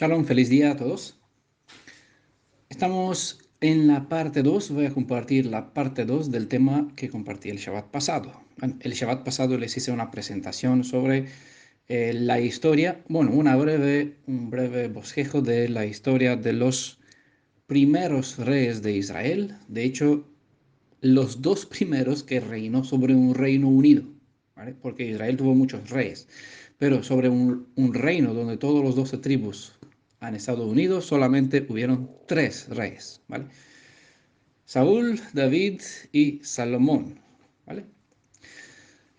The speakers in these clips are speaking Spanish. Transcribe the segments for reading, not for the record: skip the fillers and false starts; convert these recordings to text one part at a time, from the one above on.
Shalom, feliz día a todos. Estamos en la parte 2. Voy a compartir la parte 2 del tema que compartí el Shabbat pasado. El Shabbat pasado les hice una presentación sobre la historia, bueno, un breve bosquejo de la historia de los primeros reyes de Israel. De hecho, los dos primeros que reinó sobre un reino unido, ¿vale? Porque Israel tuvo muchos reyes, pero sobre un reino donde todos los 12 tribus han estado unidos, solamente hubieron tres reyes, ¿vale? Saúl, David y Salomón, ¿vale?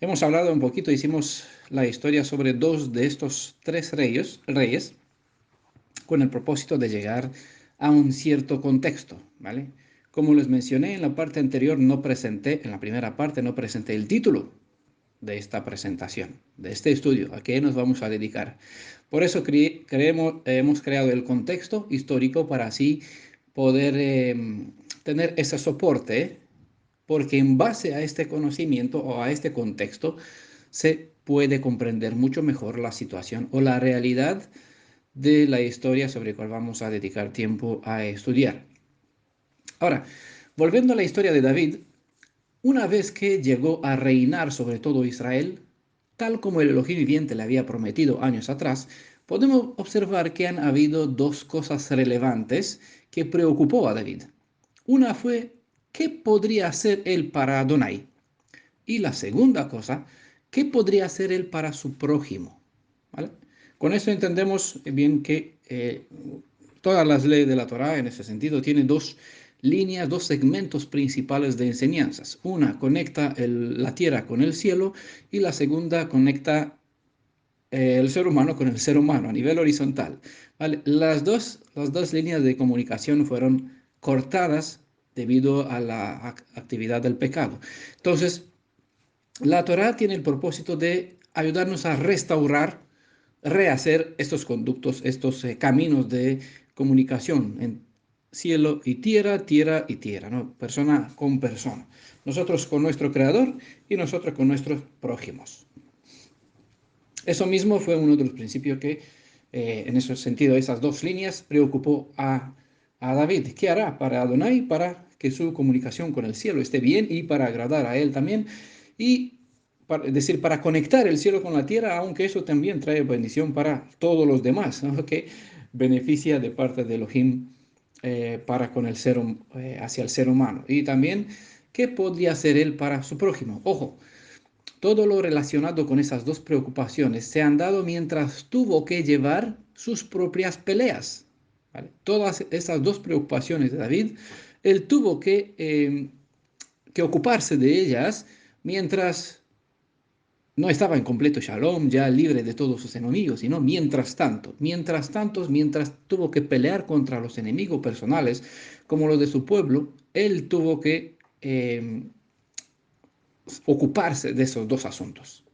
Hemos hablado un poquito, hicimos la historia sobre dos de estos tres reyes con el propósito de llegar a un cierto contexto, ¿vale? Como les mencioné en la parte anterior, en la primera parte no presenté el título de esta presentación, de este estudio, a qué nos vamos a dedicar. Por eso hemos creado el contexto histórico para así poder tener ese soporte, porque en base a este conocimiento o a este contexto se puede comprender mucho mejor la situación o la realidad de la historia sobre la cual vamos a dedicar tiempo a estudiar. Ahora, volviendo a la historia de David, una vez que llegó a reinar sobre todo Israel, tal como el Elohim viviente le había prometido años atrás, podemos observar que han habido dos cosas relevantes que preocupó a David. Una fue, ¿qué podría hacer él para Adonai? Y la segunda cosa, ¿qué podría hacer él para su prójimo? ¿Vale? Con eso entendemos bien que todas las leyes de la Torá en ese sentido tienen dos líneas, dos segmentos principales de enseñanzas. Una conecta la tierra con el cielo y la segunda conecta el ser humano con el ser humano a nivel horizontal. ¿Vale? Las dos líneas de comunicación fueron cortadas debido a la actividad del pecado. Entonces, la Torá tiene el propósito de ayudarnos a restaurar, rehacer estos conductos, estos caminos de comunicación en cielo y tierra, ¿no? Persona con persona. Nosotros con nuestro Creador y nosotros con nuestros prójimos. Eso mismo fue uno de los principios que, en ese sentido, esas dos líneas preocupó a David. ¿Qué hará para Adonai? Para que su comunicación con el cielo esté bien y para agradar a él también. Y es decir, para conectar el cielo con la tierra, aunque eso también trae bendición para todos los demás, ¿no? Que beneficia de parte de Elohim para con hacia el ser humano. Y también, ¿qué podría hacer él para su prójimo? Ojo, todo lo relacionado con esas dos preocupaciones se han dado mientras tuvo que llevar sus propias peleas, ¿vale? Todas esas dos preocupaciones de David, él tuvo que ocuparse de ellas mientras no estaba en completo shalom, ya libre de todos sus enemigos, sino mientras tuvo que pelear contra los enemigos personales, como los de su pueblo, él tuvo que ocuparse de esos dos asuntos.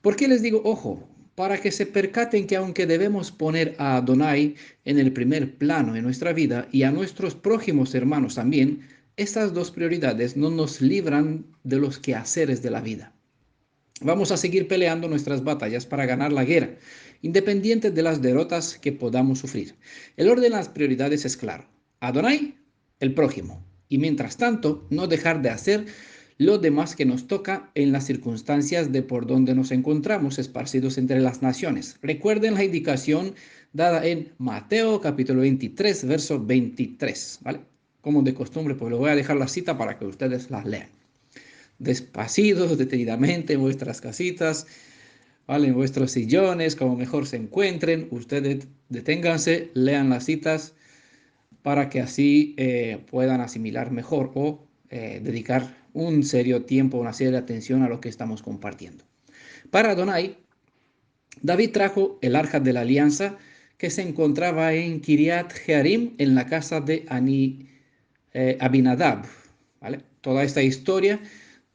¿Por qué les digo ojo? Para que se percaten que aunque debemos poner a Adonai en el primer plano en nuestra vida y a nuestros prójimos hermanos también, estas dos prioridades no nos libran de los quehaceres de la vida. Vamos a seguir peleando nuestras batallas para ganar la guerra, independiente de las derrotas que podamos sufrir. El orden de las prioridades es claro. Adonai, el prójimo. Y mientras tanto, no dejar de hacer lo demás que nos toca en las circunstancias de por donde nos encontramos esparcidos entre las naciones. Recuerden la indicación dada en Mateo capítulo 23, verso 23, ¿vale? Como de costumbre, pues les voy a dejar la cita para que ustedes la lean despacito, detenidamente en vuestras casitas, ¿vale? En vuestros sillones, como mejor se encuentren. Ustedes deténganse, lean las citas para que así puedan asimilar mejor o dedicar un serio tiempo, una seria atención a lo que estamos compartiendo. Para Adonai, David trajo el arca de la alianza que se encontraba en Kiriat Jearim, en la casa de Abinadab, ¿vale? Toda esta historia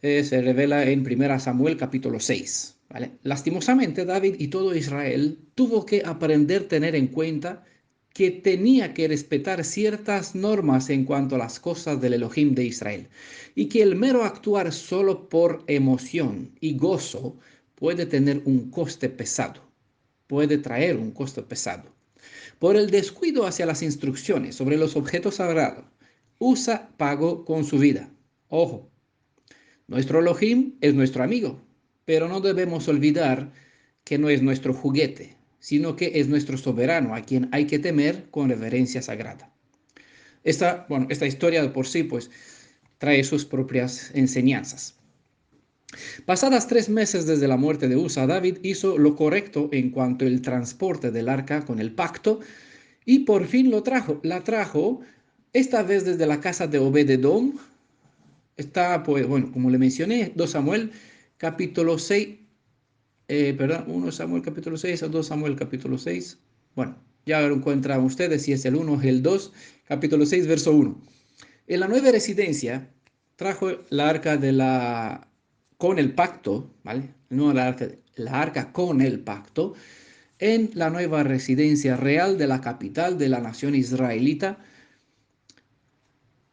se revela en 1 Samuel capítulo 6, ¿vale? Lastimosamente, David y todo Israel tuvo que aprender a tener en cuenta que tenía que respetar ciertas normas en cuanto a las cosas del Elohim de Israel y que el mero actuar solo por emoción y gozo puede tener un coste pesado, puede traer un coste pesado. Por el descuido hacia las instrucciones sobre los objetos sagrados, Usa pagó con su vida. Ojo, nuestro Elohim es nuestro amigo, pero no debemos olvidar que no es nuestro juguete, sino que es nuestro soberano a quien hay que temer con reverencia sagrada. Esta historia de por sí pues trae sus propias enseñanzas. Pasadas 3 meses desde la muerte de Usa, David hizo lo correcto en cuanto al transporte del arca con el pacto y por fin la trajo, esta vez desde la casa de Obed-edom. Está, pues, bueno, como le mencioné, 2 Samuel capítulo 6, perdón, 1 Samuel capítulo 6 o 2 Samuel capítulo 6. Bueno, ya lo encuentran ustedes si es el 1 o el 2, capítulo 6, verso 1. En la nueva residencia trajo la arca con el pacto, ¿vale? No la arca con el pacto, en la nueva residencia real de la capital de la nación israelita,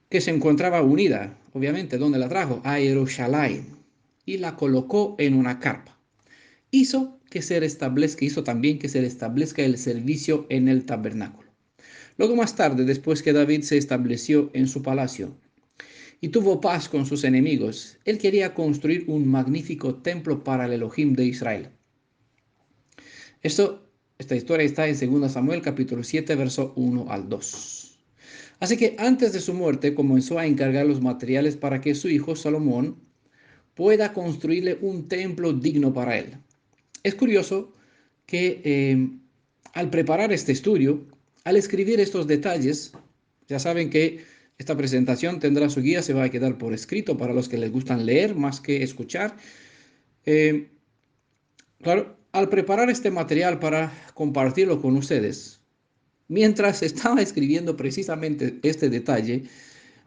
que se encontraba unida, obviamente, ¿dónde la trajo? A Jerusalén, y la colocó en una carpa. Hizo también que se establezca el servicio en el tabernáculo. Luego más tarde, después que David se estableció en su palacio y tuvo paz con sus enemigos, él quería construir un magnífico templo para el Elohim de Israel. Esta historia está en 2 Samuel capítulo 7, verso 1 al 2. Así que antes de su muerte comenzó a encargar los materiales para que su hijo Salomón pueda construirle un templo digno para él. Es curioso que al preparar este estudio, al escribir estos detalles, ya saben que esta presentación tendrá su guía, se va a quedar por escrito para los que les gustan leer más que escuchar. Eh, claro, al preparar este material para compartirlo con ustedes, mientras estaba escribiendo precisamente este detalle,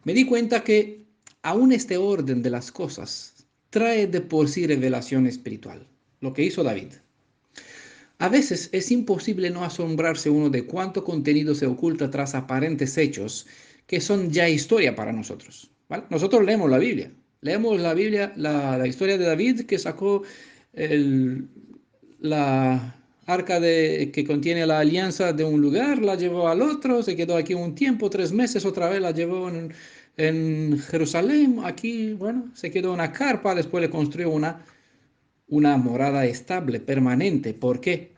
me di cuenta que aún este orden de las cosas trae de por sí revelación espiritual, lo que hizo David. A veces es imposible no asombrarse uno de cuánto contenido se oculta tras aparentes hechos que son ya historia para nosotros, ¿vale? Nosotros leemos la Biblia, la historia de David que sacó el, la arca que contiene la alianza de un lugar, la llevó al otro, se quedó aquí un tiempo, 3 meses, otra vez la llevó en Jerusalén, aquí, bueno, se quedó en una carpa, después le construyó una morada estable, permanente. ¿Por qué?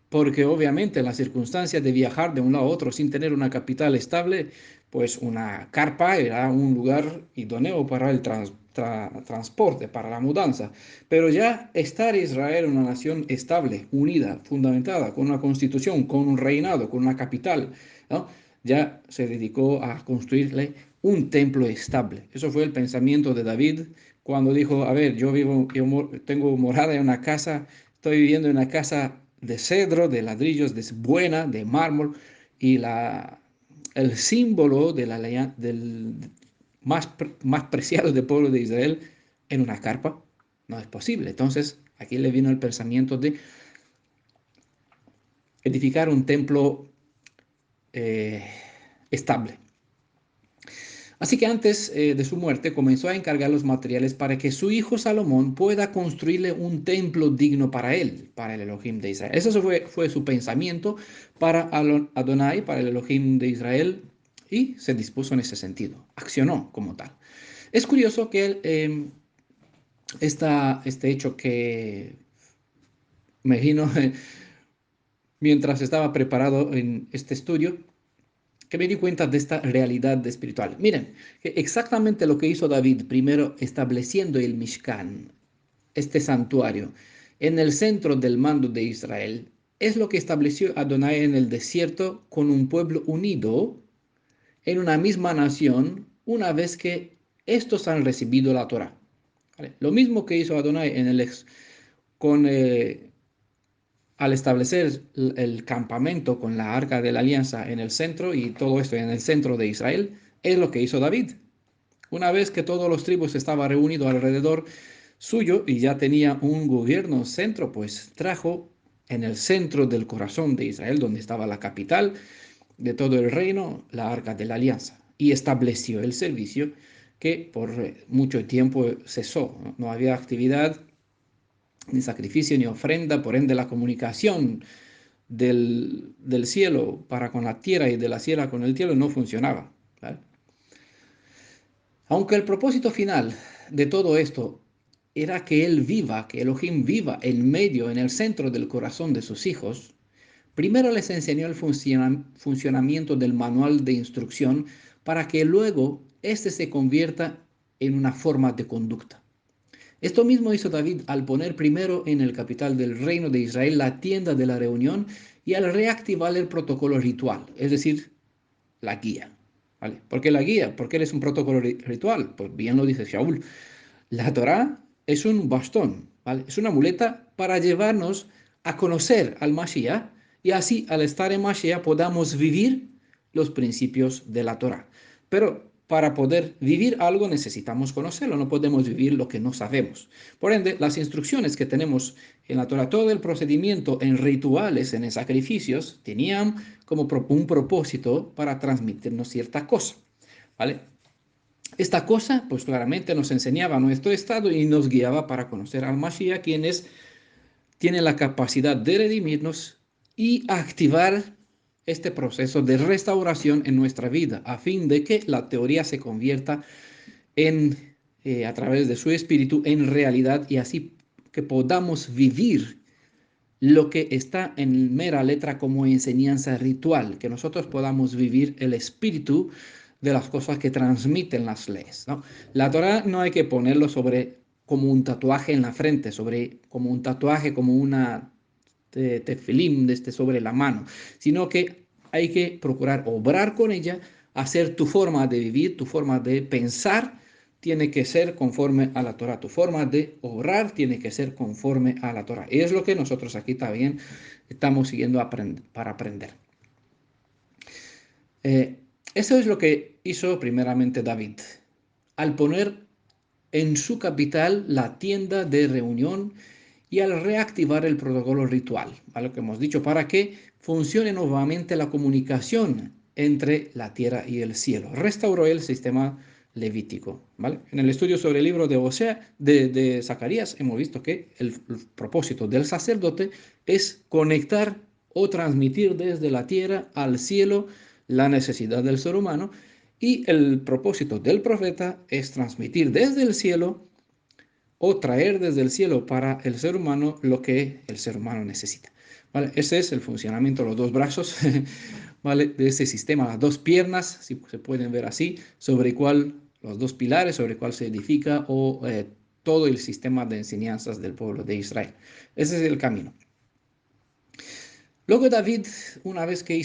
Porque obviamente en las circunstancias de viajar de un lado a otro sin tener una capital estable, pues una carpa era un lugar idóneo para el transporte, para la mudanza. Pero ya estar Israel una nación estable, unida, fundamentada, con una constitución, con un reinado, con una capital, ¿no? Ya se dedicó a construirle un templo estable. Eso fue el pensamiento de David cuando dijo, a ver, tengo morada en una casa, estoy viviendo en una casa de cedro, de ladrillos, buena, de mármol, y el símbolo del más preciado del pueblo de Israel en una carpa. No es posible. Entonces, aquí le vino el pensamiento de edificar un templo eh, estable. Así que antes de su muerte comenzó a encargar los materiales para que su hijo Salomón pueda construirle un templo digno para él, para el Elohim de Israel. Eso fue su pensamiento para Adonai, para el Elohim de Israel, y se dispuso en ese sentido, accionó como tal. Es curioso que este hecho que me vino mientras estaba preparado en este estudio, que me di cuenta de esta realidad espiritual. Miren, que exactamente lo que hizo David, primero estableciendo el Mishkan, este santuario, en el centro del mando de Israel, es lo que estableció Adonai en el desierto con un pueblo unido en una misma nación una vez que estos han recibido la Torah. ¿Vale? Lo mismo que hizo Adonai con, al establecer el campamento con la arca de la alianza en el centro y todo esto en el centro de Israel, es lo que hizo David. Una vez que todos los tribus estaban reunidos alrededor suyo y ya tenía un gobierno centro, pues trajo en el centro del corazón de Israel, donde estaba la capital de todo el reino, la arca de la alianza, y estableció el servicio que por mucho tiempo cesó. No había actividad ni sacrificio ni ofrenda, por ende la comunicación del cielo para con la tierra y de la tierra con el cielo no funcionaba, ¿vale? Aunque el propósito final de todo esto era que Él viva, que Elohim viva en medio, en el centro del corazón de sus hijos, primero les enseñó el funcionamiento del manual de instrucción para que luego éste se convierta en una forma de conducta. Esto mismo hizo David al poner primero en el capital del reino de Israel la tienda de la reunión y al reactivar el protocolo ritual, es decir, la guía. ¿Vale? ¿Por qué la guía? ¿Por qué es un protocolo ritual? Pues bien lo dice Shaul. La Torá es un bastón, ¿vale? Es una muleta para llevarnos a conocer al Mashiach y así al estar en Mashiach podamos vivir los principios de la Torá. Pero para poder vivir algo necesitamos conocerlo, no podemos vivir lo que no sabemos. Por ende, las instrucciones que tenemos en la Torá, todo el procedimiento en rituales, en sacrificios, tenían como un propósito para transmitirnos cierta cosa, ¿vale? Esta cosa, pues claramente nos enseñaba nuestro estado y nos guiaba para conocer al Mashiach, quienes tienen la capacidad de redimirnos y activar este proceso de restauración en nuestra vida, a fin de que la teoría se convierta en, a través de su espíritu, en realidad y así que podamos vivir lo que está en mera letra como enseñanza ritual, que nosotros podamos vivir el espíritu de las cosas que transmiten las leyes, ¿no? La Torah no hay que ponerlo sobre como un tatuaje en la frente, sobre como un tatuaje, como una tefilim sobre la mano, sino que hay que procurar obrar con ella, hacer tu forma de vivir, tu forma de pensar, tiene que ser conforme a la Torah. Tu forma de obrar tiene que ser conforme a la Torah. Y es lo que nosotros aquí también estamos siguiendo para aprender. Eso es lo que hizo primeramente David. Al poner en su capital la tienda de reunión y al reactivar el protocolo ritual, a lo que hemos dicho, para que funcione nuevamente la comunicación entre la tierra y el cielo. Restauró el sistema levítico, ¿vale? En el estudio sobre el libro de Osea, de Zacarías, hemos visto que el propósito del sacerdote es conectar o transmitir desde la tierra al cielo la necesidad del ser humano, y el propósito del profeta es transmitir desde el cielo o traer desde el cielo para el ser humano lo que el ser humano necesita. ¿Vale? Ese es el funcionamiento de los dos brazos, ¿vale? De ese sistema, las dos piernas, si se pueden ver así, sobre cuál, los dos pilares sobre cuál se edifica o todo el sistema de enseñanzas del pueblo de Israel. Ese es el camino. Luego David, una vez que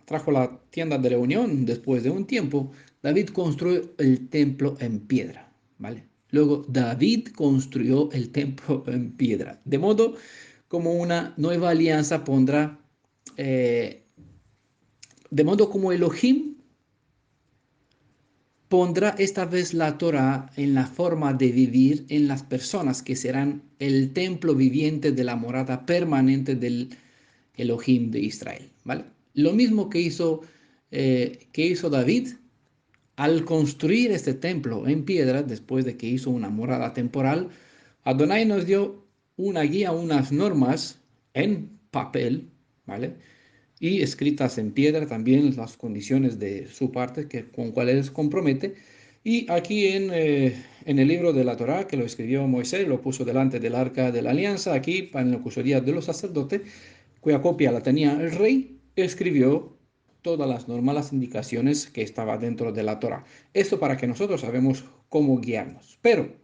trajo la tienda de reunión después de un tiempo, David construyó el templo en piedra, ¿vale? Luego David construyó el templo en piedra, de modo como una nueva alianza pondrá, de modo como Elohim pondrá esta vez la Torah en la forma de vivir en las personas que serán el templo viviente de la morada permanente del Elohim de Israel, ¿vale? Lo mismo que hizo David al construir este templo en piedra, después de que hizo una morada temporal. Adonai nos dio una guía, unas normas en papel, ¿vale? Y escritas en piedra también las condiciones de su parte con cuales compromete. Y aquí en el libro de la Torá, que lo escribió Moisés, lo puso delante del arca de la alianza, aquí en la custodia de los sacerdotes, cuya copia la tenía el rey, escribió todas las normas, las indicaciones que estaba dentro de la Torá. Esto para que nosotros sabemos cómo guiarnos. Pero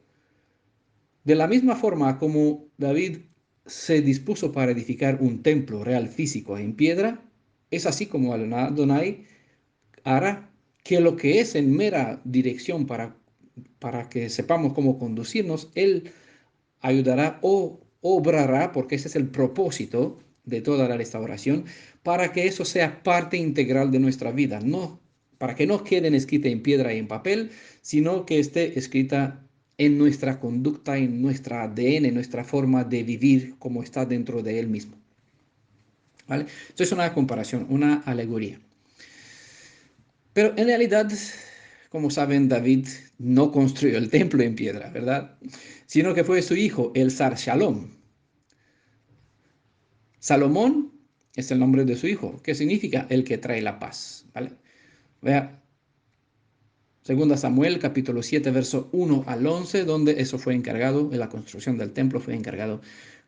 de la misma forma como David se dispuso para edificar un templo real físico en piedra, es así como Adonai hará que lo que es en mera dirección para que sepamos cómo conducirnos, Él ayudará o obrará, porque ese es el propósito de toda la restauración, para que eso sea parte integral de nuestra vida, no para que no quede escrita en piedra y en papel, sino que esté escrita en nuestra conducta, en nuestra ADN, en nuestra forma de vivir como está dentro de él mismo. ¿Vale? Esto es una comparación, una alegoría. Pero en realidad, como saben, David no construyó el templo en piedra, ¿verdad? Sino que fue su hijo, el Zar Shalom, Salomón es el nombre de su hijo, que significa el que trae la paz, ¿vale? Vea, 2 Samuel, capítulo 7, verso 1 al 11, donde eso fue encargado, en la construcción del templo fue encargado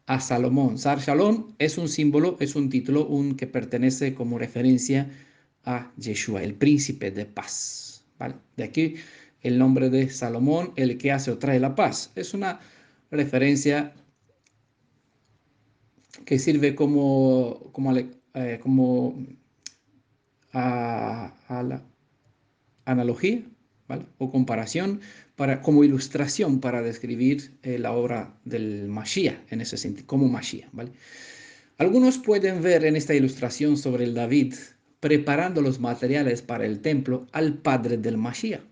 a Salomón. Sar Shalom es un símbolo, es un título que pertenece como referencia a Yeshua, el príncipe de paz, ¿vale? De aquí el nombre de Salomón, el que hace o trae la paz. Es una referencia que sirve como a la analogía, ¿vale? O comparación, como ilustración para describir la obra del Mashiach, en ese sentido, como Mashiach, ¿vale? Algunos pueden ver en esta ilustración sobre el David preparando los materiales para el templo al padre del Mashiach.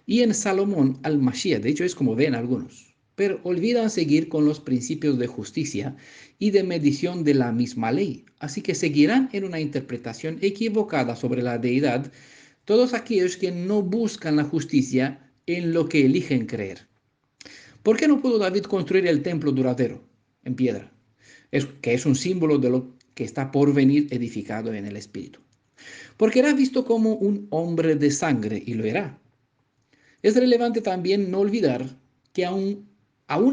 Y en Salomón al Mashiach, de hecho es como ven algunos, pero olvidan seguir con los principios de justicia y de medición de la misma ley, así que seguirán en una interpretación equivocada sobre la deidad todos aquellos que no buscan la justicia en lo que eligen creer. ¿Por qué no pudo David construir el templo duradero en piedra? Que es un símbolo de lo que está por venir edificado en el Espíritu. Porque era visto como un hombre de sangre, y lo era. Es relevante también no olvidar que aún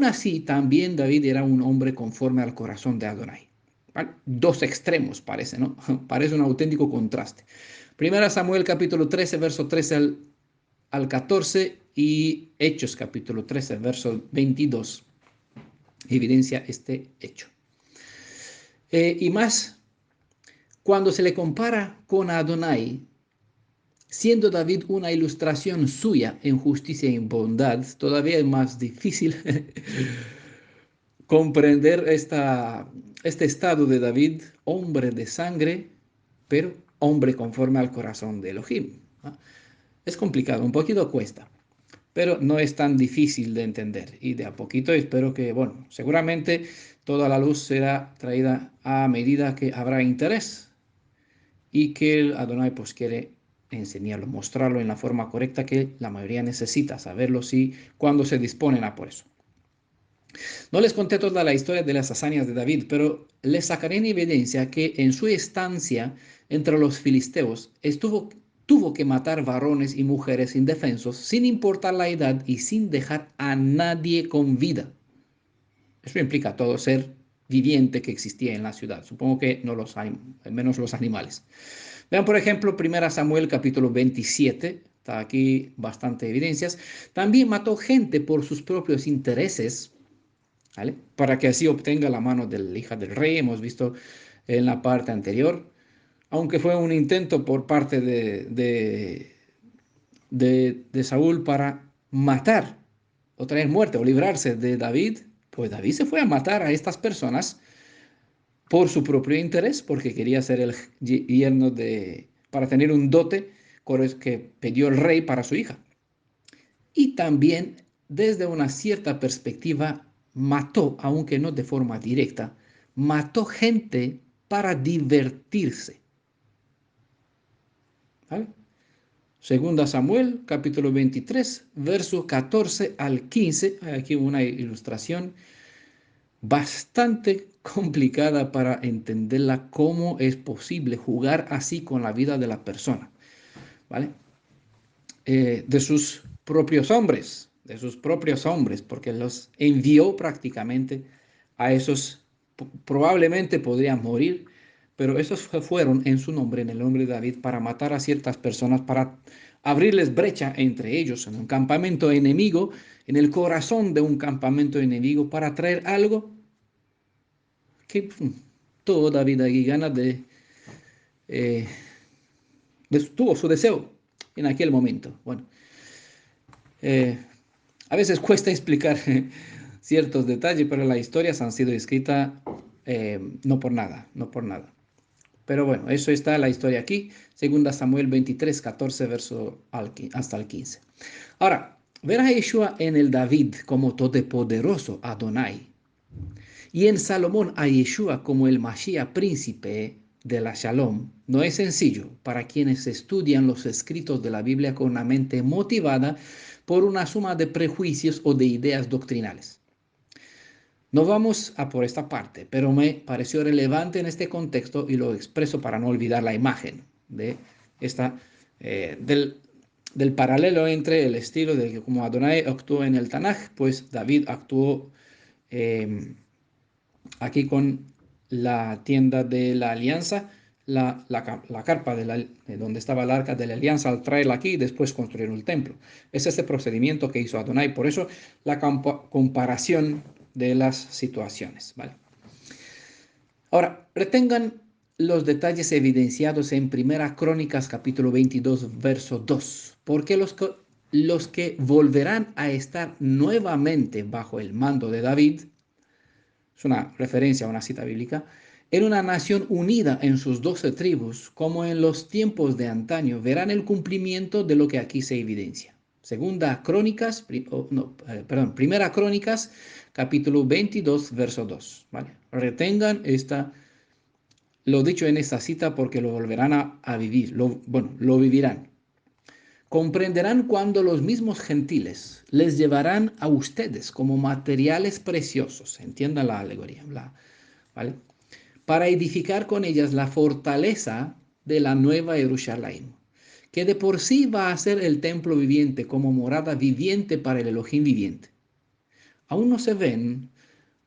así también David era un hombre conforme al corazón de Adonai. ¿Vale? Dos extremos parece, ¿no? Parece un auténtico contraste. Primera Samuel capítulo 13, verso 13 al 14 y Hechos capítulo 13, verso 22 evidencia este hecho. Y más, cuando se le compara con Adonai, siendo David una ilustración suya en justicia y en bondad, todavía es más difícil comprender este estado de David, hombre de sangre, pero hombre conforme al corazón de Elohim, ¿no? Es complicado, un poquito cuesta, pero no es tan difícil de entender. Y de a poquito espero que, bueno, seguramente toda la luz será traída a medida que habrá interés y que el Adonai pues quiere enseñarlo, mostrarlo en la forma correcta que la mayoría necesita, saberlo si cuando se disponen a por eso. No les conté toda la historia de las hazañas de David, pero les sacaré en evidencia que en su estancia entre los filisteos tuvo que matar varones y mujeres indefensos sin importar la edad y sin dejar a nadie con vida. Eso implica todo ser viviente que existía en la ciudad. Supongo que no menos los animales. Vean, por ejemplo, 1 Samuel capítulo 27. Está aquí bastante evidencias. También mató gente por sus propios intereses, ¿vale? Para que así obtenga la mano de la hija del rey. Hemos visto en la parte anterior. Aunque fue un intento por parte de Saúl para matar o traer muerte o librarse de David, pues David se fue a matar a estas personas por su propio interés, porque quería ser el yerno para tener un dote que pidió el rey para su hija. Y también, desde una cierta perspectiva, mató, aunque no de forma directa, mató gente para divertirse. ¿Vale? Segunda Samuel, capítulo 23, verso 14 al 15. Hay aquí una ilustración bastante complicada para entenderla, cómo es posible jugar así con la vida de la persona, ¿vale? De sus propios hombres, porque los envió prácticamente a esos, probablemente podrían morir, pero esos fueron en su nombre, en el nombre de David, para matar a ciertas personas, para abrirles brecha entre ellos en un campamento enemigo, en el corazón de un campamento enemigo, para traer algo que tuvo David aquí ganas eh, tuvo su deseo en aquel momento. Bueno, eh, a veces cuesta explicar ciertos detalles, pero las historias han sido escritas no por nada, no por nada. Pero bueno, eso está la historia aquí, 2 Samuel 23, 14, hasta el 15. Ahora, ver a Yeshua en el David como todopoderoso Adonai y en Salomón a Yeshua como el Mashiach príncipe de la Shalom no es sencillo para quienes estudian los escritos de la Biblia con una mente motivada por una suma de prejuicios o de ideas doctrinales. No vamos a por esta parte, pero me pareció relevante en este contexto y lo expreso para no olvidar la imagen de esta, del paralelo entre el estilo de cómo Adonai actuó en el Tanaj, pues David actuó eh, aquí con la tienda de la alianza, la carpa de donde estaba el arca de la alianza, al traerla aquí y después construir el templo. Es este procedimiento que hizo Adonai. Por eso la comparación de las situaciones. ¿Vale? Ahora, retengan los detalles evidenciados en Primera Crónicas capítulo 22, verso 2, porque los que volverán a estar nuevamente bajo el mando de David, es una referencia a una cita bíblica, en una nación unida en sus 12 tribus, como en los tiempos de antaño, verán el cumplimiento de lo que aquí se evidencia. Segunda Crónicas, Primera Crónicas, capítulo 22, verso 2. ¿Vale? Retengan lo dicho en esta cita porque lo volverán a vivir, lo vivirán. Comprenderán cuando los mismos gentiles les llevarán a ustedes como materiales preciosos, entiendan la alegoría, ¿vale? Para edificar con ellas la fortaleza de la nueva Jerusalén, que de por sí va a ser el templo viviente como morada viviente para el Elohim viviente. Aún no se ven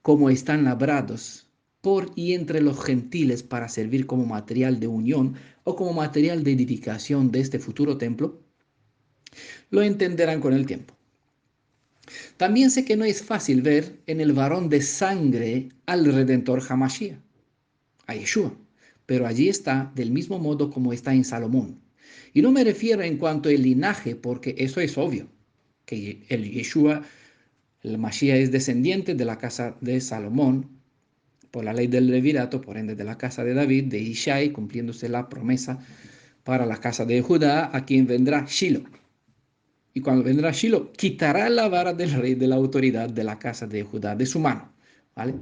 como están labrados por y entre los gentiles para servir como material de unión o como material de edificación de este futuro templo, lo entenderán con el tiempo. También sé que no es fácil ver en el varón de sangre al Redentor Hamashiach, a Yeshua, pero allí está del mismo modo como está en Salomón. Y no me refiero en cuanto al linaje, porque eso es obvio, que el Yeshua, el Mashiach es descendiente de la casa de Salomón, por la ley del levirato, por ende de la casa de David, de Ishai, cumpliéndose la promesa para la casa de Judá, a quien vendrá Shiloh. Y cuando vendrá Shiloh, quitará la vara del rey de la autoridad de la casa de Judá de su mano. ¿Vale?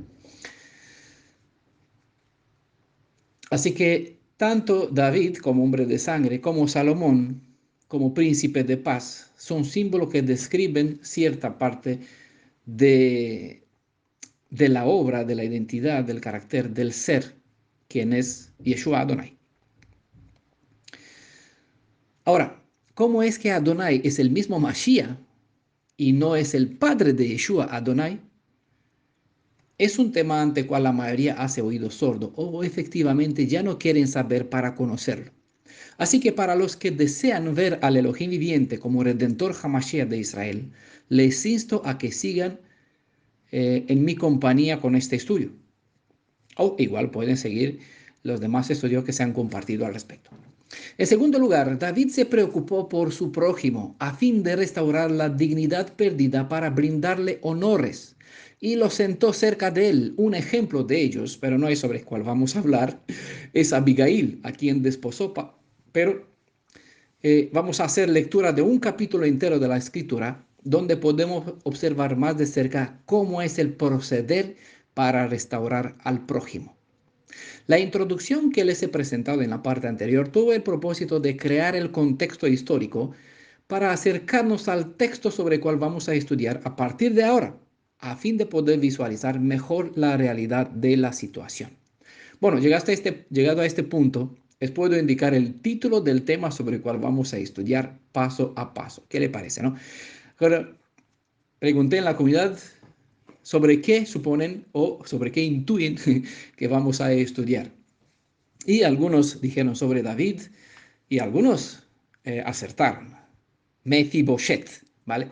Así que tanto David como hombre de sangre, como Salomón, como príncipe de paz, son símbolos que describen cierta parte de, de la obra, de la identidad, del carácter, del ser, quien es Yeshua Adonai. Ahora, ¿cómo es que Adonai es el mismo Mashiach y no es el padre de Yeshua Adonai? Es un tema ante el cual la mayoría hace oído sordo o efectivamente ya no quieren saber para conocerlo. Así que para los que desean ver al Elohim viviente como Redentor Hamashiach de Israel, les insto a que sigan en mi compañía con este estudio. O igual pueden seguir los demás estudios que se han compartido al respecto. En segundo lugar, David se preocupó por su prójimo a fin de restaurar la dignidad perdida para brindarle honores y lo sentó cerca de él. Un ejemplo de ellos, pero no es sobre el cual vamos a hablar, es Abigail, a quien desposó. Pero vamos a hacer lectura de un capítulo entero de la escritura donde podemos observar más de cerca cómo es el proceder para restaurar al prójimo. La introducción que les he presentado en la parte anterior tuvo el propósito de crear el contexto histórico para acercarnos al texto sobre el cual vamos a estudiar a partir de ahora, a fin de poder visualizar mejor la realidad de la situación. Bueno, llegado a este punto, les puedo indicar el título del tema sobre el cual vamos a estudiar paso a paso. ¿Qué le parece, no? Ahora, pregunté en la comunidad sobre qué suponen o sobre qué intuyen que vamos a estudiar. Y algunos dijeron sobre David y algunos acertaron. Mefiboshet, ¿vale?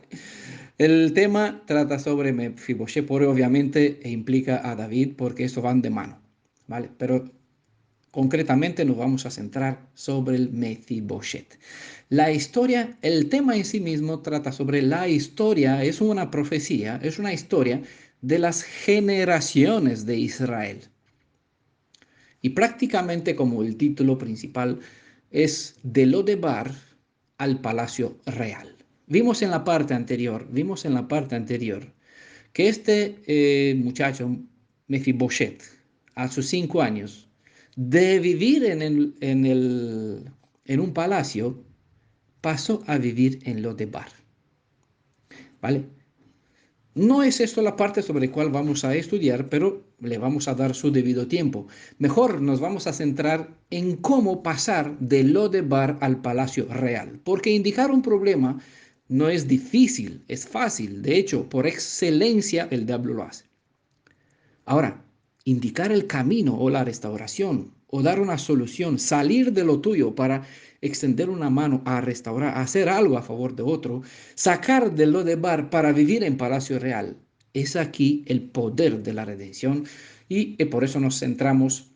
El tema trata sobre Mefiboshet, porque obviamente implica a David porque eso van de mano, ¿vale? Pero concretamente nos vamos a centrar sobre el Mefiboshet. La historia, el tema en sí mismo trata sobre la historia, es una profecía, es una historia de las generaciones de Israel. Y prácticamente como el título principal es de Lodebar al Palacio Real. Vimos en la parte anterior que este muchacho, Mefiboshet, a sus 5 años, de vivir en un palacio, pasó a vivir en Lodebar. ¿Vale? No es esto la parte sobre la cual vamos a estudiar, pero le vamos a dar su debido tiempo. Mejor nos vamos a centrar en cómo pasar de Lodebar al Palacio Real, porque indicar un problema no es difícil, es fácil. De hecho, por excelencia, el diablo lo hace. Ahora, indicar el camino o la restauración o dar una solución, salir de lo tuyo para extender una mano a restaurar, a hacer algo a favor de otro, sacar de lo de bar para vivir en Palacio Real. Es aquí el poder de la redención y por eso nos centramos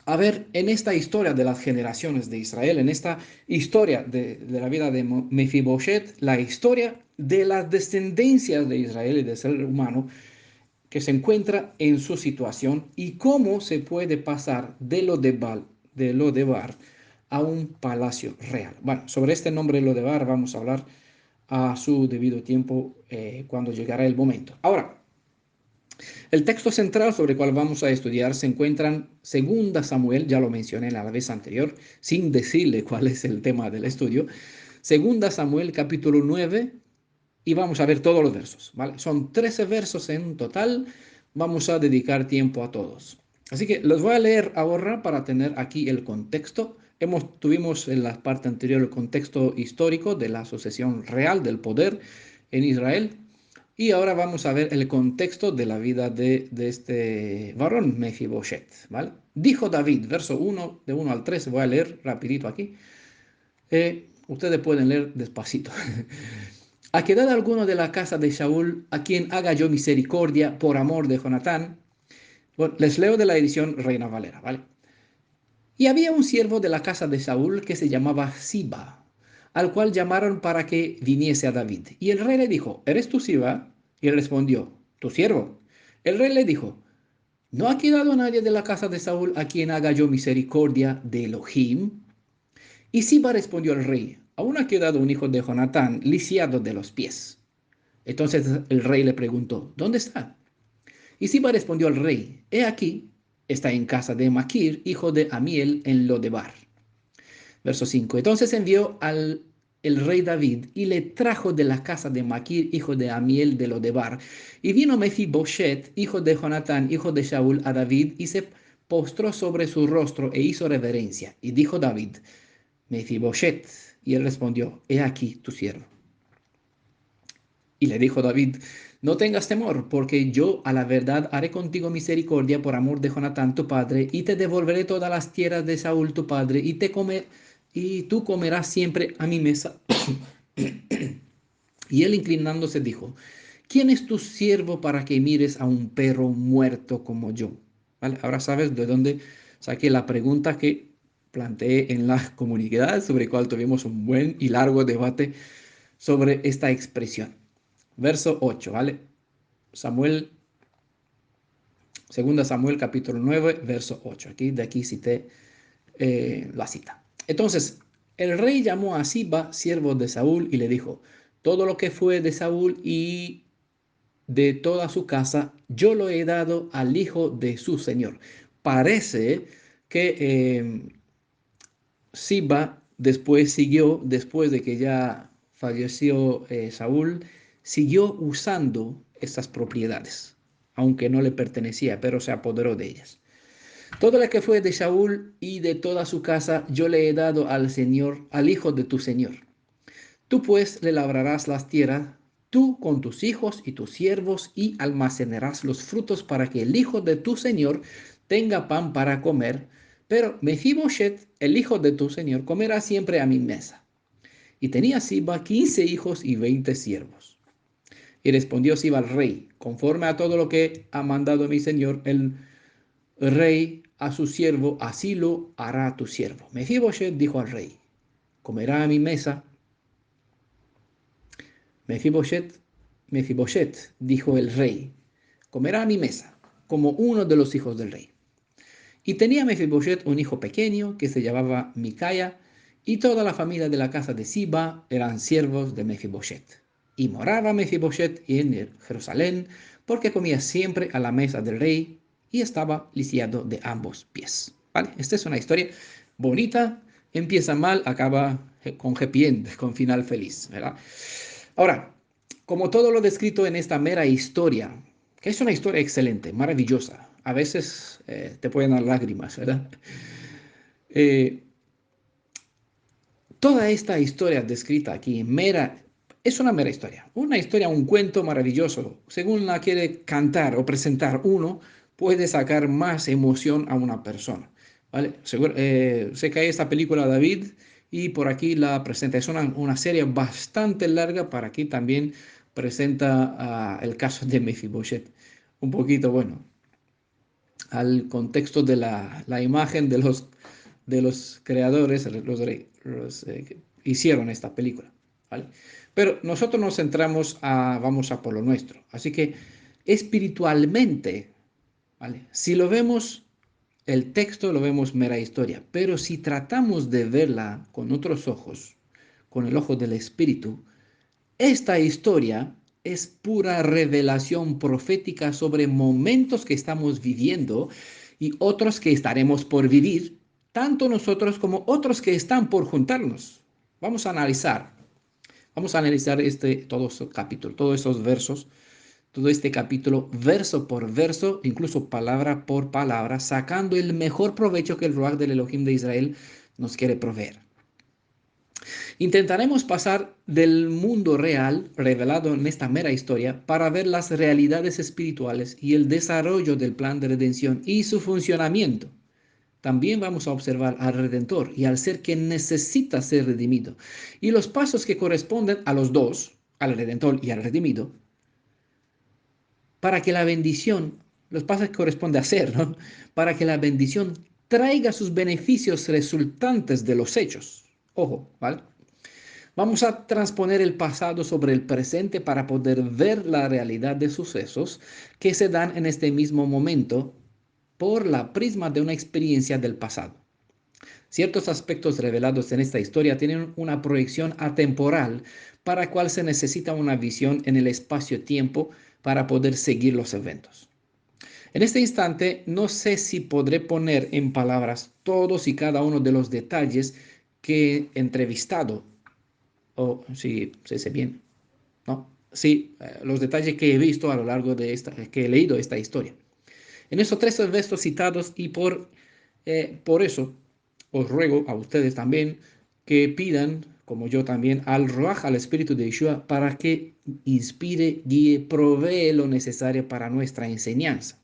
a ver en esta historia de las generaciones de Israel, en esta historia de la vida de Mefiboshet, la historia de las descendencias de Israel y del ser humano que se encuentra en su situación y cómo se puede pasar de lo de Bar a un palacio real. Bueno, sobre este nombre lo de Bar vamos a hablar a su debido tiempo cuando llegará el momento. Ahora, el texto central sobre el cual vamos a estudiar se encuentra en 2 Samuel, ya lo mencioné la vez anterior, sin decirle cuál es el tema del estudio. 2 Samuel capítulo 9 y vamos a ver todos los versos, ¿vale? Son 13 versos en total, vamos a dedicar tiempo a todos. Así que los voy a leer ahora para tener aquí el contexto. Tuvimos en la parte anterior el contexto histórico de la sucesión real del poder en Israel. Y ahora vamos a ver el contexto de la vida de este varón, Mefiboshet, ¿vale? Dijo David, verso 1, de 1 al 3, voy a leer rapidito aquí. Ustedes pueden leer despacito. ¿Ha quedado alguno de la casa de Saúl a quien haga yo misericordia por amor de Jonatán? Bueno, les leo de la edición Reina Valera, ¿vale? Y había un siervo de la casa de Saúl que se llamaba Siba, al cual llamaron para que viniese a David. Y el rey le dijo, ¿eres tú Siba? Y él respondió, tu siervo. El rey le dijo, ¿no ha quedado nadie de la casa de Saúl a quien haga yo misericordia de Elohim? Y Siba respondió al rey, aún ha quedado un hijo de Jonatán lisiado de los pies. Entonces el rey le preguntó, ¿dónde está? Y Siba respondió al rey, he aquí, está en casa de Maquir, hijo de Amiel, en Lodebar. Verso 5. Entonces envió al el rey David y le trajo de la casa de Maquir, hijo de Amiel de Lodebar. Y vino Mefiboshet, hijo de Jonatán, hijo de Saúl, a David y se postró sobre su rostro e hizo reverencia. Y dijo David, Mefiboshet. Y él respondió, he aquí tu siervo. Y le dijo David, no tengas temor, porque yo a la verdad haré contigo misericordia por amor de Jonatán tu padre, y te devolveré todas las tierras de Saúl tu padre, y tú comerás siempre a mi mesa. Y él inclinándose dijo, ¿quién es tu siervo para que mires a un perro muerto como yo? ¿Vale? Ahora sabes de dónde saqué la pregunta que planteé en la comunidad, sobre la cual tuvimos un buen y largo debate sobre esta expresión. Verso 8, ¿vale? Samuel, 2 Samuel capítulo 9, verso 8. De aquí cité la cita. Entonces, el rey llamó a Siba, siervo de Saúl, y le dijo, todo lo que fue de Saúl y de toda su casa, yo lo he dado al hijo de su señor. Parece que Siba después siguió, después de que ya falleció Saúl, siguió usando estas propiedades, aunque no le pertenecía, pero se apoderó de ellas. Todo lo que fue de Saúl y de toda su casa, yo le he dado al Señor, al hijo de tu Señor. Tú pues le labrarás las tierras, tú con tus hijos y tus siervos, y almacenarás los frutos para que el hijo de tu señor tenga pan para comer. Pero Mefiboshet, el hijo de tu señor, comerá siempre a mi mesa. Y tenía Siba 15 hijos y 20 siervos. Y respondió Siba al rey, conforme a todo lo que ha mandado mi señor, el rey a su siervo, así lo hará tu siervo. Mefiboshet dijo al rey, comerá a mi mesa. Mefiboshet, Mefiboshet, dijo el rey, comerá a mi mesa, como uno de los hijos del rey. Y tenía Mefiboshet un hijo pequeño que se llamaba Micaya, y toda la familia de la casa de Siba eran siervos de Mefiboshet. Y moraba Mefiboshet en Jerusalén, porque comía siempre a la mesa del rey y estaba lisiado de ambos pies. ¿Vale? Esta es una historia bonita, empieza mal, acaba con happy end, con final feliz, ¿verdad? Ahora, Como todo lo descrito en esta mera historia, que es una historia excelente, maravillosa, a veces te pueden dar lágrimas, ¿verdad? Eh, Toda esta historia descrita aquí, es una historia, un cuento maravilloso. Según la quiere cantar o presentar uno, puede sacar más emoción a una persona, ¿vale? Sé que hay esta película David y por aquí la presenta. Es una serie bastante larga, para aquí también presenta el caso de Mephibosheth. Un poquito, bueno, al contexto de la imagen de los creadores, que hicieron esta película, ¿vale? Pero nosotros nos centramos vamos a por lo nuestro. Así que espiritualmente, ¿vale? Si lo vemos, el texto lo vemos mera historia, pero si tratamos de verla con otros ojos, con el ojo del espíritu, esta historia es pura revelación profética sobre momentos que estamos viviendo y otros que estaremos por vivir, tanto nosotros como otros que están por juntarnos. Vamos a analizar, todo este capítulo, todos esos versos, todo este capítulo, verso por verso, incluso palabra por palabra, sacando el mejor provecho que el Ruach del Elohim de Israel nos quiere proveer. Intentaremos pasar del mundo real revelado en esta mera historia para ver las realidades espirituales y el desarrollo del plan de redención y su funcionamiento. También vamos a observar al Redentor y al ser que necesita ser redimido y los pasos que corresponden a los dos, al Redentor y al redimido, para que la bendición, los pasos que corresponde hacer, ¿no? Para que la bendición traiga sus beneficios resultantes de los hechos. Ojo, ¿vale? Vamos a transponer el pasado sobre el presente para poder ver la realidad de sucesos que se dan en este mismo momento por la prisma de una experiencia del pasado. Ciertos aspectos revelados en esta historia tienen una proyección atemporal para la cual se necesita una visión en el espacio-tiempo para poder seguir los eventos. En este instante, no sé si podré poner en palabras todos y cada uno de los detalles que he entrevistado o si se dice bien, ¿no? Sí, los detalles que he visto a lo largo de que he leído esta historia. En esos tres versos citados y por eso os ruego a ustedes también que pidan, como yo también, al Ruach, al Espíritu de Yeshua, para que inspire, guíe, provee lo necesario para nuestra enseñanza.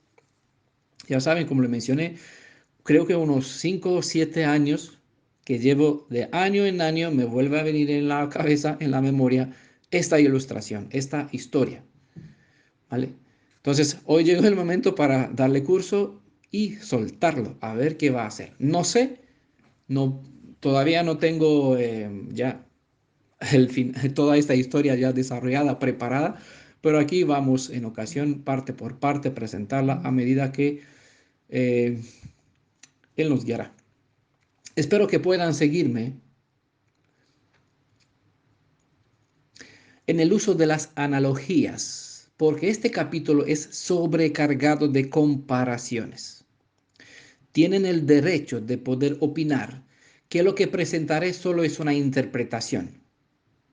Ya saben, como le mencioné, creo que unos 5 o 7 años que llevo de año en año, me vuelve a venir en la cabeza, en la memoria, esta ilustración, esta historia, ¿vale? Entonces, hoy llegó el momento para darle curso y soltarlo, a ver qué va a hacer. No sé, no, todavía no tengo ya toda esta historia ya desarrollada, preparada, pero aquí vamos en ocasión, parte por parte, presentarla a medida que eh, Él nos guiará. Espero que puedan seguirme en el uso de las analogías, porque este capítulo es sobrecargado de comparaciones. Tienen el derecho de poder opinar que lo que presentaré solo es una interpretación,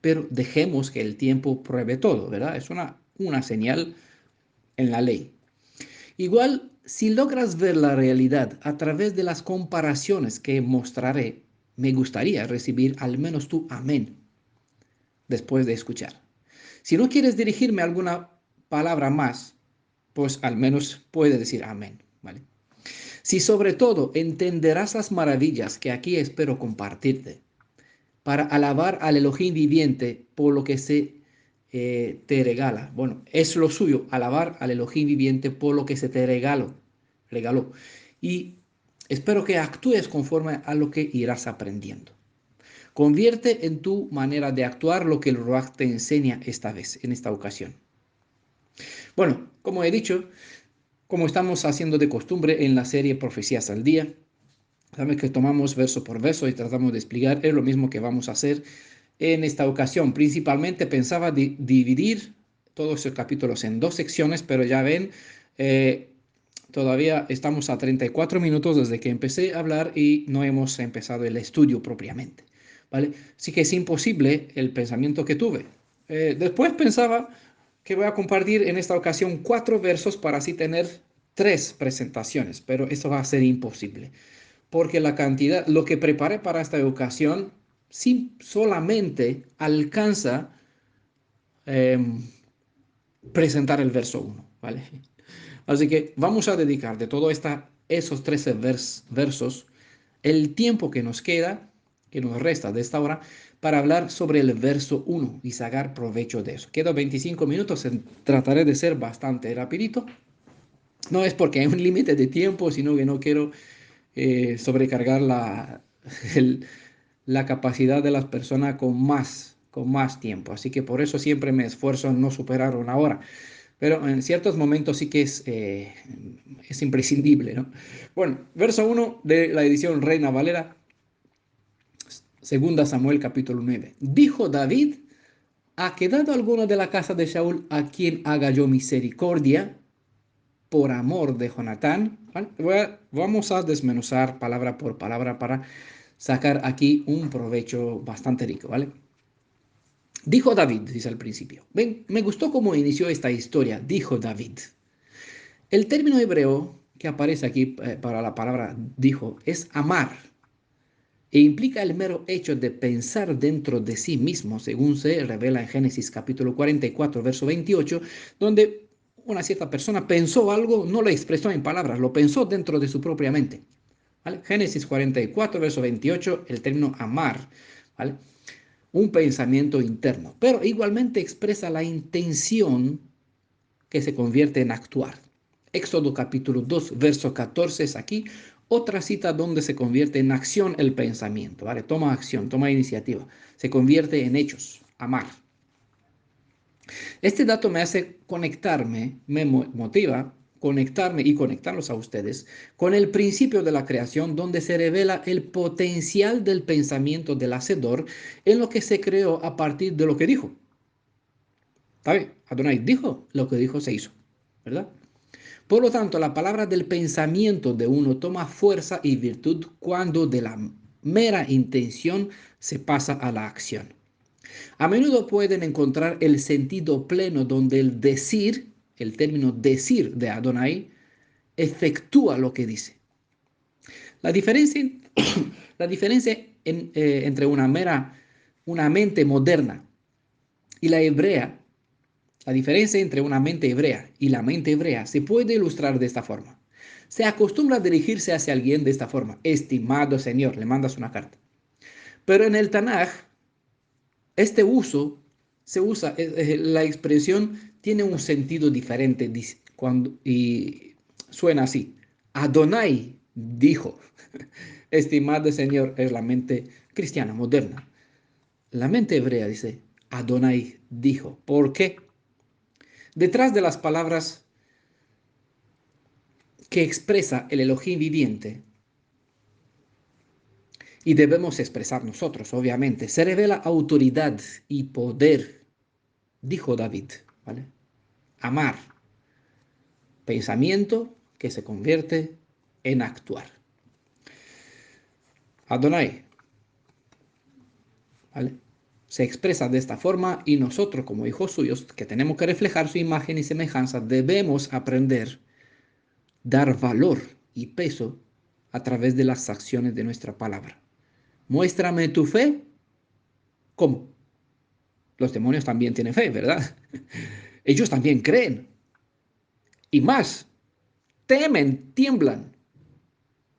pero dejemos que el tiempo pruebe todo, ¿verdad? Es una señal en la ley. Igual, si logras ver la realidad a través de las comparaciones que mostraré, me gustaría recibir al menos tu amén después de escuchar. Si no quieres dirigirme alguna palabra más, pues al menos puede decir amén, ¿vale? Si sobre todo entenderás las maravillas que aquí espero compartirte, para alabar al Elohim viviente por lo que te regala. Bueno, es lo suyo, alabar al Elohim viviente por lo que se te regaló. Y espero que actúes conforme a lo que irás aprendiendo. Convierte en tu manera de actuar lo que el Ruach te enseña esta vez, en esta ocasión. Bueno, como he dicho, como estamos haciendo de costumbre en la serie Profecías al Día, sabes que tomamos verso por verso y tratamos de explicar, es lo mismo que vamos a hacer en esta ocasión. Principalmente pensaba dividir todos esos capítulos en dos secciones, pero ya ven, eh, todavía estamos a 34 minutos desde que empecé a hablar y no hemos empezado el estudio propiamente, ¿vale? Así que es imposible el pensamiento que tuve. Después pensaba que voy a compartir en esta ocasión 4 versos para así tener 3 presentaciones, pero eso va a ser imposible, porque la cantidad, lo que preparé para esta ocasión, solamente alcanza em, presentar el verso 1, ¿vale? Así que vamos a dedicar de todo esos 13 versos el tiempo que nos queda, que nos resta de esta hora, para hablar sobre el verso 1 y sacar provecho de eso. Quedan 25 minutos, trataré de ser bastante rapidito. No es porque hay un límite de tiempo, sino que no quiero sobrecargar el- la capacidad de las personas con más tiempo. Así que por eso siempre me esfuerzo en no superar 1 hora. Pero en ciertos momentos sí que es imprescindible, ¿no? Bueno, verso 1 de la edición Reina Valera, segunda Samuel capítulo 9. Dijo David: ¿ha quedado alguno de la casa de Saúl a quien haga yo misericordia por amor de Jonatán? ¿Vale? Vamos a desmenuzar palabra por palabra para sacar aquí un provecho bastante rico, ¿vale? Dijo David, dice al principio. Ven, me gustó cómo inició esta historia. Dijo David. El término hebreo que aparece aquí para la palabra dijo es amar e implica el mero hecho de pensar dentro de sí mismo, según se revela en Génesis capítulo 44, verso 28, donde una cierta persona pensó algo, no lo expresó en palabras, lo pensó dentro de su propia mente. ¿Vale? Génesis 44, verso 28, el término amar, ¿vale? Un pensamiento interno, pero igualmente expresa la intención que se convierte en actuar. Éxodo capítulo 2, verso 14 es aquí otra cita donde se convierte en acción el pensamiento, ¿vale? Toma acción, toma iniciativa, se convierte en hechos, amar. Este dato me hace conectarme, me motiva conectarme y conectarlos a ustedes con el principio de la creación donde se revela el potencial del pensamiento del hacedor en lo que se creó a partir de lo que dijo. ¿Está bien? Adonai dijo, lo que dijo se hizo, ¿verdad? Por lo tanto, la palabra del pensamiento de uno toma fuerza y virtud cuando de la mera intención se pasa a la acción. A menudo pueden encontrar el sentido pleno donde el decir, el término decir de Adonai, efectúa lo que dice. La diferencia, la diferencia entre una mente moderna y la hebrea, la diferencia entre una mente hebrea y la mente hebrea se puede ilustrar de esta forma. Se acostumbra a dirigirse hacia alguien de esta forma: estimado señor, le mandas una carta. Pero en el Tanaj, este uso se usa, la expresión tiene un sentido diferente y suena así. Adonai dijo. Estimado señor es la mente cristiana moderna. La mente hebrea dice, Adonai dijo. ¿Por qué? Detrás de las palabras que expresa el Elohim viviente, y debemos expresar nosotros, obviamente, se revela autoridad y poder, dijo David, ¿vale? Amar, pensamiento que se convierte en actuar. Adonai, ¿vale? Se expresa de esta forma y nosotros como hijos suyos, que tenemos que reflejar su imagen y semejanza, debemos aprender dar valor y peso a través de las acciones de nuestra palabra. Muéstrame tu fe. ¿Cómo? Los demonios también tienen fe, ¿verdad? Ellos también creen. Y más, temen, tiemblan,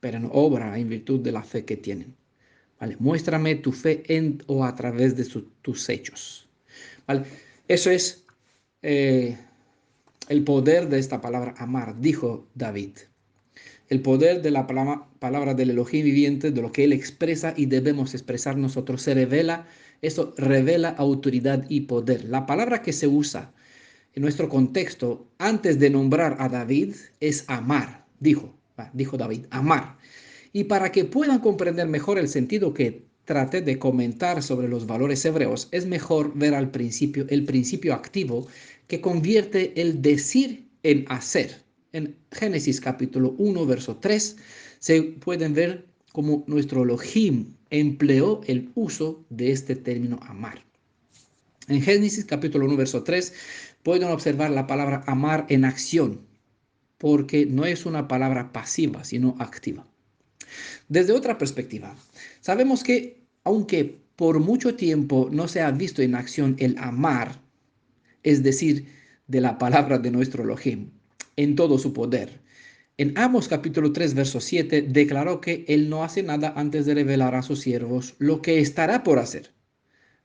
pero no obran en virtud de la fe que tienen. ¿Vale? Muéstrame tu fe en o a través de tus hechos. ¿Vale? Eso es eh, el poder de esta palabra amar, dijo David. El poder de la palabra del Elohim viviente, de lo que él expresa y debemos expresar nosotros, se revela, eso revela autoridad y poder. La palabra que se usa en nuestro contexto antes de nombrar a David es amar, dijo David, amar. Y para que puedan comprender mejor el sentido que traté de comentar sobre los valores hebreos, es mejor ver al principio el principio activo que convierte el decir en hacer. En Génesis capítulo 1, verso 3, se pueden ver cómo nuestro Elohim empleó el uso de este término amar. En Génesis capítulo 1, verso 3, pueden observar la palabra amar en acción, porque no es una palabra pasiva, sino activa. Desde otra perspectiva, sabemos que aunque por mucho tiempo no se ha visto en acción el amar, es decir, de la palabra de nuestro Elohim, en todo su poder. En Amos capítulo 3, verso 7, declaró que él no hace nada antes de revelar a sus siervos lo que estará por hacer.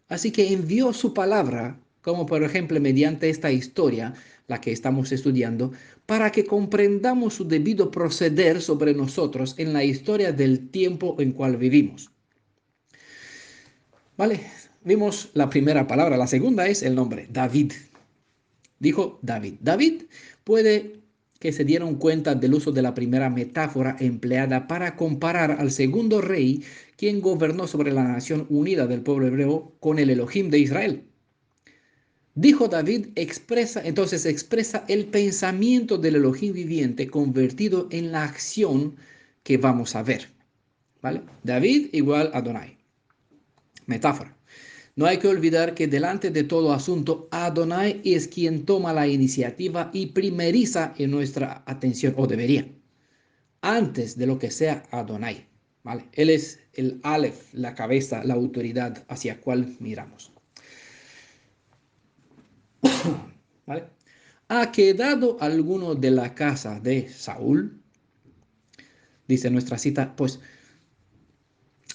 Así que envió su palabra, como por ejemplo mediante esta historia, la que estamos estudiando, para que comprendamos su debido proceder sobre nosotros en la historia del tiempo en cual vivimos. ¿Vale? Vimos la primera palabra, la segunda es el nombre, David. Dijo David. David puede que se dieron cuenta del uso de la primera metáfora empleada para comparar al segundo rey, quien gobernó sobre la nación unida del pueblo hebreo con el Elohim de Israel. Dijo David, entonces expresa el pensamiento del Elohim viviente convertido en la acción que vamos a ver. ¿Vale? David igual Adonai. Metáfora. No hay que olvidar que delante de todo asunto, Adonai es quien toma la iniciativa y primeriza en nuestra atención, o debería, antes de lo que sea Adonai. ¿Vale? Él es el Aleph, la cabeza, la autoridad hacia cual miramos. ¿Vale? ¿Ha quedado alguno de la casa de Saúl? Dice nuestra cita, pues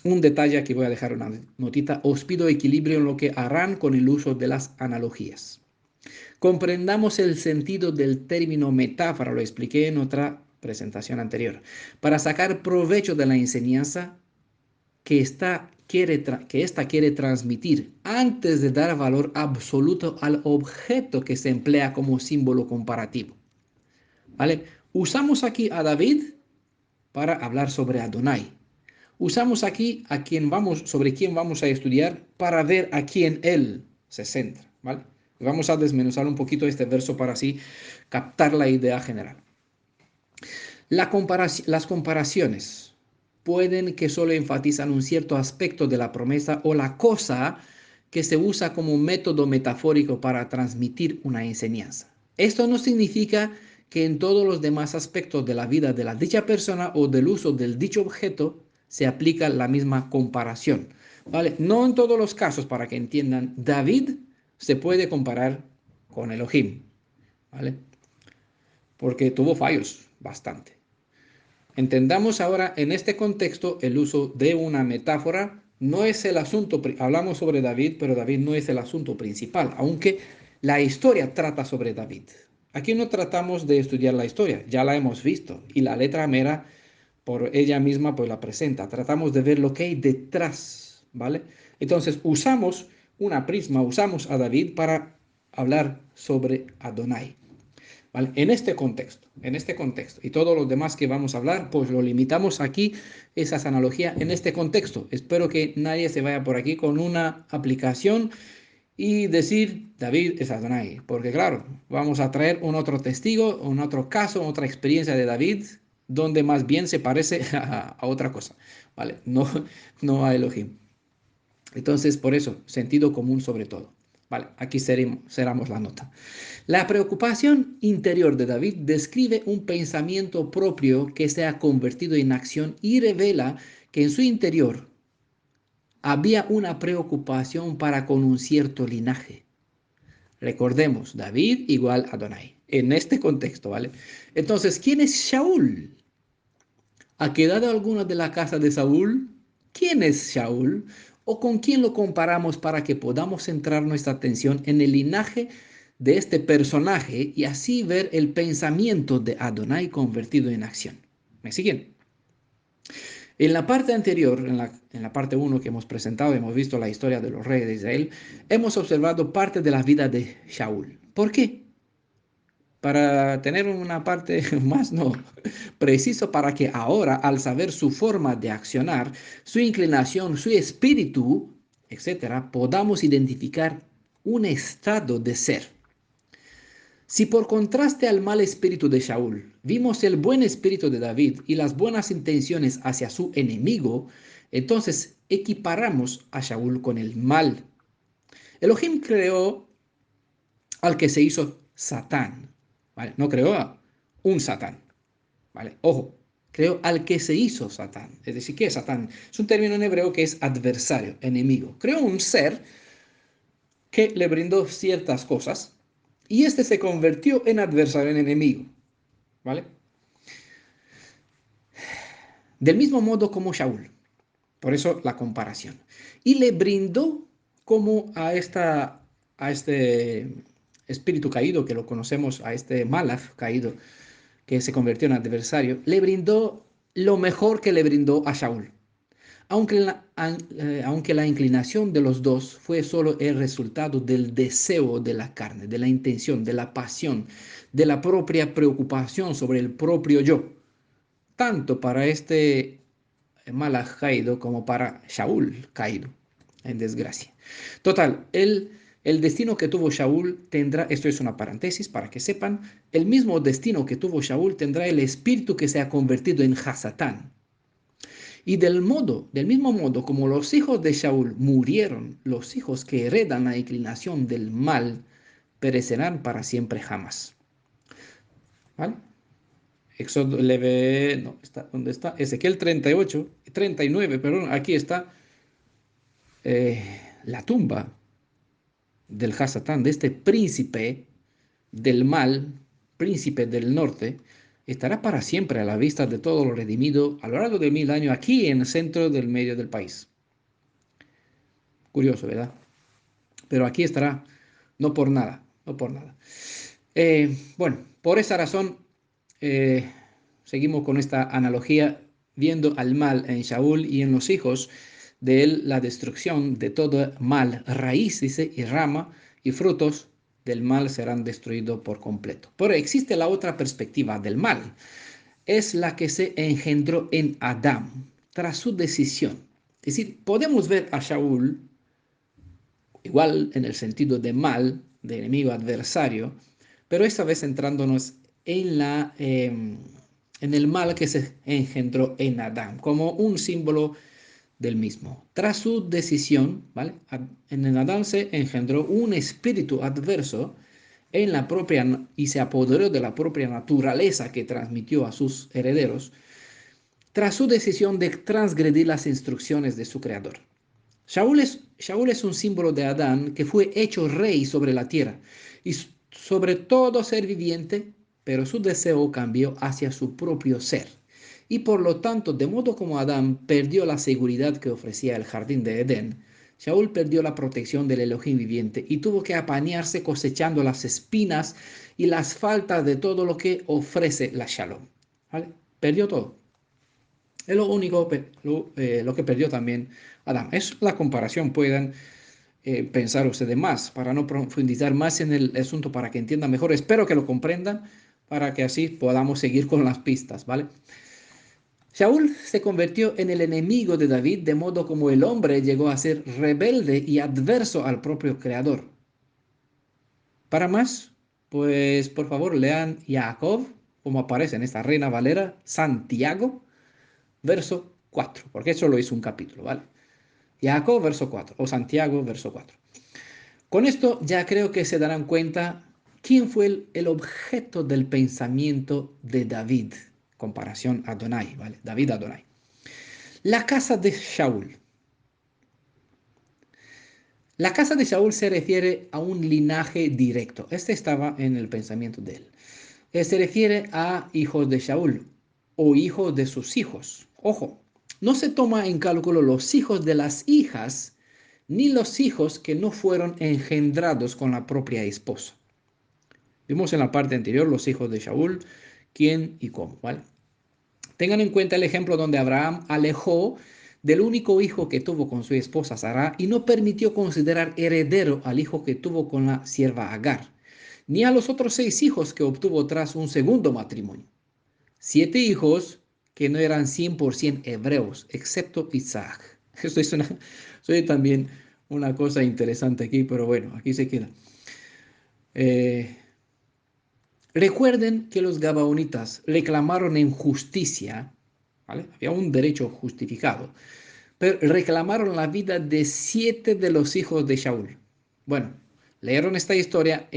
un detalle aquí voy a dejar una notita. Os pido equilibrio en lo que harán con el uso de las analogías. Comprendamos el sentido del término metáfora, lo expliqué en otra presentación anterior, para sacar provecho de la enseñanza que esta quiere transmitir antes de dar valor absoluto al objeto que se emplea como símbolo comparativo. ¿Vale? Usamos aquí a David para hablar sobre Adonai. Usamos aquí sobre quién vamos a estudiar para ver a quién él se centra, ¿vale? Vamos a desmenuzar un poquito este verso para así captar la idea general. Las comparaciones pueden que solo enfatizan un cierto aspecto de la promesa o la cosa que se usa como método metafórico para transmitir una enseñanza. Esto no significa que en todos los demás aspectos de la vida de la dicha persona o del uso del dicho objeto se aplica la misma comparación. ¿Vale? No en todos los casos, para que entiendan, David se puede comparar con Elohim, ¿vale? Porque tuvo fallos bastante. Entendamos ahora en este contexto el uso de una metáfora. No es el asunto, hablamos sobre David, pero David no es el asunto principal, aunque la historia trata sobre David. Aquí no tratamos de estudiar la historia, ya la hemos visto, y la letra mera por ella misma pues la presenta. Tratamos de ver lo que hay detrás, ¿vale? Entonces usamos una prisma, usamos a David para hablar sobre Adonai. ¿Vale? En este contexto, y todos los demás que vamos a hablar, pues lo limitamos aquí, esas analogías en este contexto. Espero que nadie se vaya por aquí con una aplicación y decir David es Adonai, porque claro, vamos a traer un otro testigo, un otro caso, otra experiencia de David, donde más bien se parece a otra cosa, ¿vale? No, no a Elohim. Entonces, por eso, sentido común sobre todo. Vale, aquí cerramos la nota. La preocupación interior de David describe un pensamiento propio que se ha convertido en acción y revela que en su interior había una preocupación para con un cierto linaje. Recordemos, David igual a Adonai. En este contexto, ¿vale? Entonces, ¿quién es Shaul? ¿Ha quedado alguno de la casa de Saúl? ¿Quién es Shaul? ¿O con quién lo comparamos para que podamos centrar nuestra atención en el linaje de este personaje y así ver el pensamiento de Adonai convertido en acción? ¿Me siguen? En la parte anterior, en la parte 1 que hemos presentado, hemos visto la historia de los reyes de Israel, hemos observado parte de la vida de Shaul. ¿Por qué? Para tener una parte más, no, preciso para que ahora, al saber su forma de accionar, su inclinación, su espíritu, etcétera, podamos identificar un estado de ser. Si por contraste al mal espíritu de Shaul vimos el buen espíritu de David y las buenas intenciones hacia su enemigo, entonces equiparamos a Shaul con el mal. Elohim creó al que se hizo Satán, ¿vale? No creó a un Satán, ¿vale? Ojo, creó al que se hizo Satán. Es decir, ¿qué es Satán? Es un término en hebreo que es adversario, enemigo. Creó un ser que le brindó ciertas cosas y este se convirtió en adversario, en enemigo, ¿vale? Del mismo modo como Shaul. Por eso la comparación. Y le brindó como a este espíritu caído, que lo conocemos, a este Malach caído, que se convirtió en adversario, le brindó lo mejor que le brindó a Shaul. Aunque la inclinación de los dos fue solo el resultado del deseo de la carne, de la intención, de la pasión, de la propia preocupación sobre el propio yo, tanto para este Malach caído como para Shaul caído en desgracia. Total, el destino que tuvo Shaul tendrá, esto es una paréntesis para que sepan, el mismo destino que tuvo Shaul tendrá el espíritu que se ha convertido en Hasatán. Y del mismo modo como los hijos de Shaul murieron, los hijos que heredan la inclinación del mal perecerán para siempre jamás. ¿Vale? Éxodo, no, ¿dónde está? Ezequiel 38, 39, perdón, aquí está la tumba del Hasatán, de este príncipe del mal, príncipe del norte, estará para siempre a la vista de todo lo redimido a lo largo de 1000 años aquí en el centro del medio del país. Curioso, ¿verdad? Pero aquí estará, no por nada, no por nada. Bueno, por esa razón eh, seguimos con esta analogía viendo al mal en Shaul y en los hijos de él la destrucción de todo mal, raíz, dice, y rama y frutos del mal serán destruidos por completo. Pero existe la otra perspectiva del mal, es la que se engendró en Adán tras su decisión. Es decir, podemos ver a Shaul igual en el sentido de mal, de enemigo adversario, pero esta vez centrándonos en el mal que se engendró en Adán, como un símbolo del mismo. Tras su decisión, ¿vale? En el Adán se engendró un espíritu adverso en la propia y se apoderó de la propia naturaleza que transmitió a sus herederos tras su decisión de transgredir las instrucciones de su creador. Shaul es un símbolo de Adán que fue hecho rey sobre la tierra y sobre todo ser viviente, pero su deseo cambió hacia su propio ser. Y por lo tanto, de modo como Adán perdió la seguridad que ofrecía el jardín de Edén, Shaul perdió la protección del Elohim viviente y tuvo que apañarse cosechando las espinas y las faltas de todo lo que ofrece la Shalom. ¿Vale? Perdió todo. Es lo único, lo que perdió también Adán. Es la comparación, pueden pensar ustedes más, para no profundizar más en el asunto, para que entiendan mejor. Espero que lo comprendan, para que así podamos seguir con las pistas, ¿vale? Shaul se convirtió en el enemigo de David, de modo como el hombre llegó a ser rebelde y adverso al propio creador. Para más, pues por favor lean Jacob, como aparece en esta Reina Valera, Santiago, verso 4, porque eso lo hizo un capítulo, ¿vale? Jacob, verso 4, o Santiago, verso 4. Con esto ya creo que se darán cuenta quién fue el objeto del pensamiento de David, comparación a Adonai, ¿vale? David Adonai. La casa de Shaul. La casa de Shaul se refiere a un linaje directo. Este estaba en el pensamiento de él. Se refiere a hijos de Shaul o hijos de sus hijos. Ojo, no se toma en cálculo los hijos de las hijas ni los hijos que no fueron engendrados con la propia esposa. Vimos en la parte anterior los hijos de Shaul, quién y cómo, ¿vale? Tengan en cuenta el ejemplo donde Abraham alejó del único hijo que tuvo con su esposa Sara y no permitió considerar heredero al hijo que tuvo con la sierva Agar, ni a los otros 6 hijos que obtuvo tras un segundo matrimonio. 7 hijos que no eran 100% hebreos, excepto Isaac. Esto es también una cosa interesante aquí, pero bueno, aquí se queda. Eh, Recuerden que los gabaonitas reclamaron en justicia, ¿vale? Había un derecho justificado, pero reclamaron la vida de 7 de los hijos de Shaul. Bueno, leyeron esta historia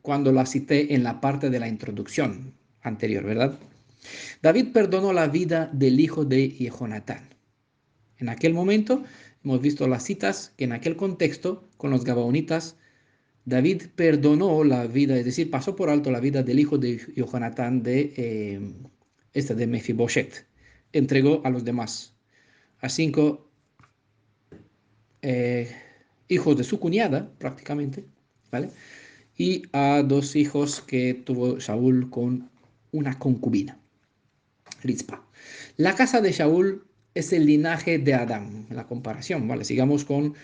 cuando la cité en la parte de la introducción anterior, ¿verdad? David perdonó la vida del hijo de Jehonatán. En aquel momento hemos visto las citas que en aquel contexto con los gabaonitas David perdonó la vida, es decir, pasó por alto la vida del hijo de Jonatán de Mefiboshet. Entregó a los demás, a 5 eh, hijos de su cuñada, prácticamente, ¿vale? Y a 2 hijos que tuvo Saúl con una concubina, Rizpa. La casa de Saúl es el linaje de Adán, la comparación, ¿vale? Sigamos con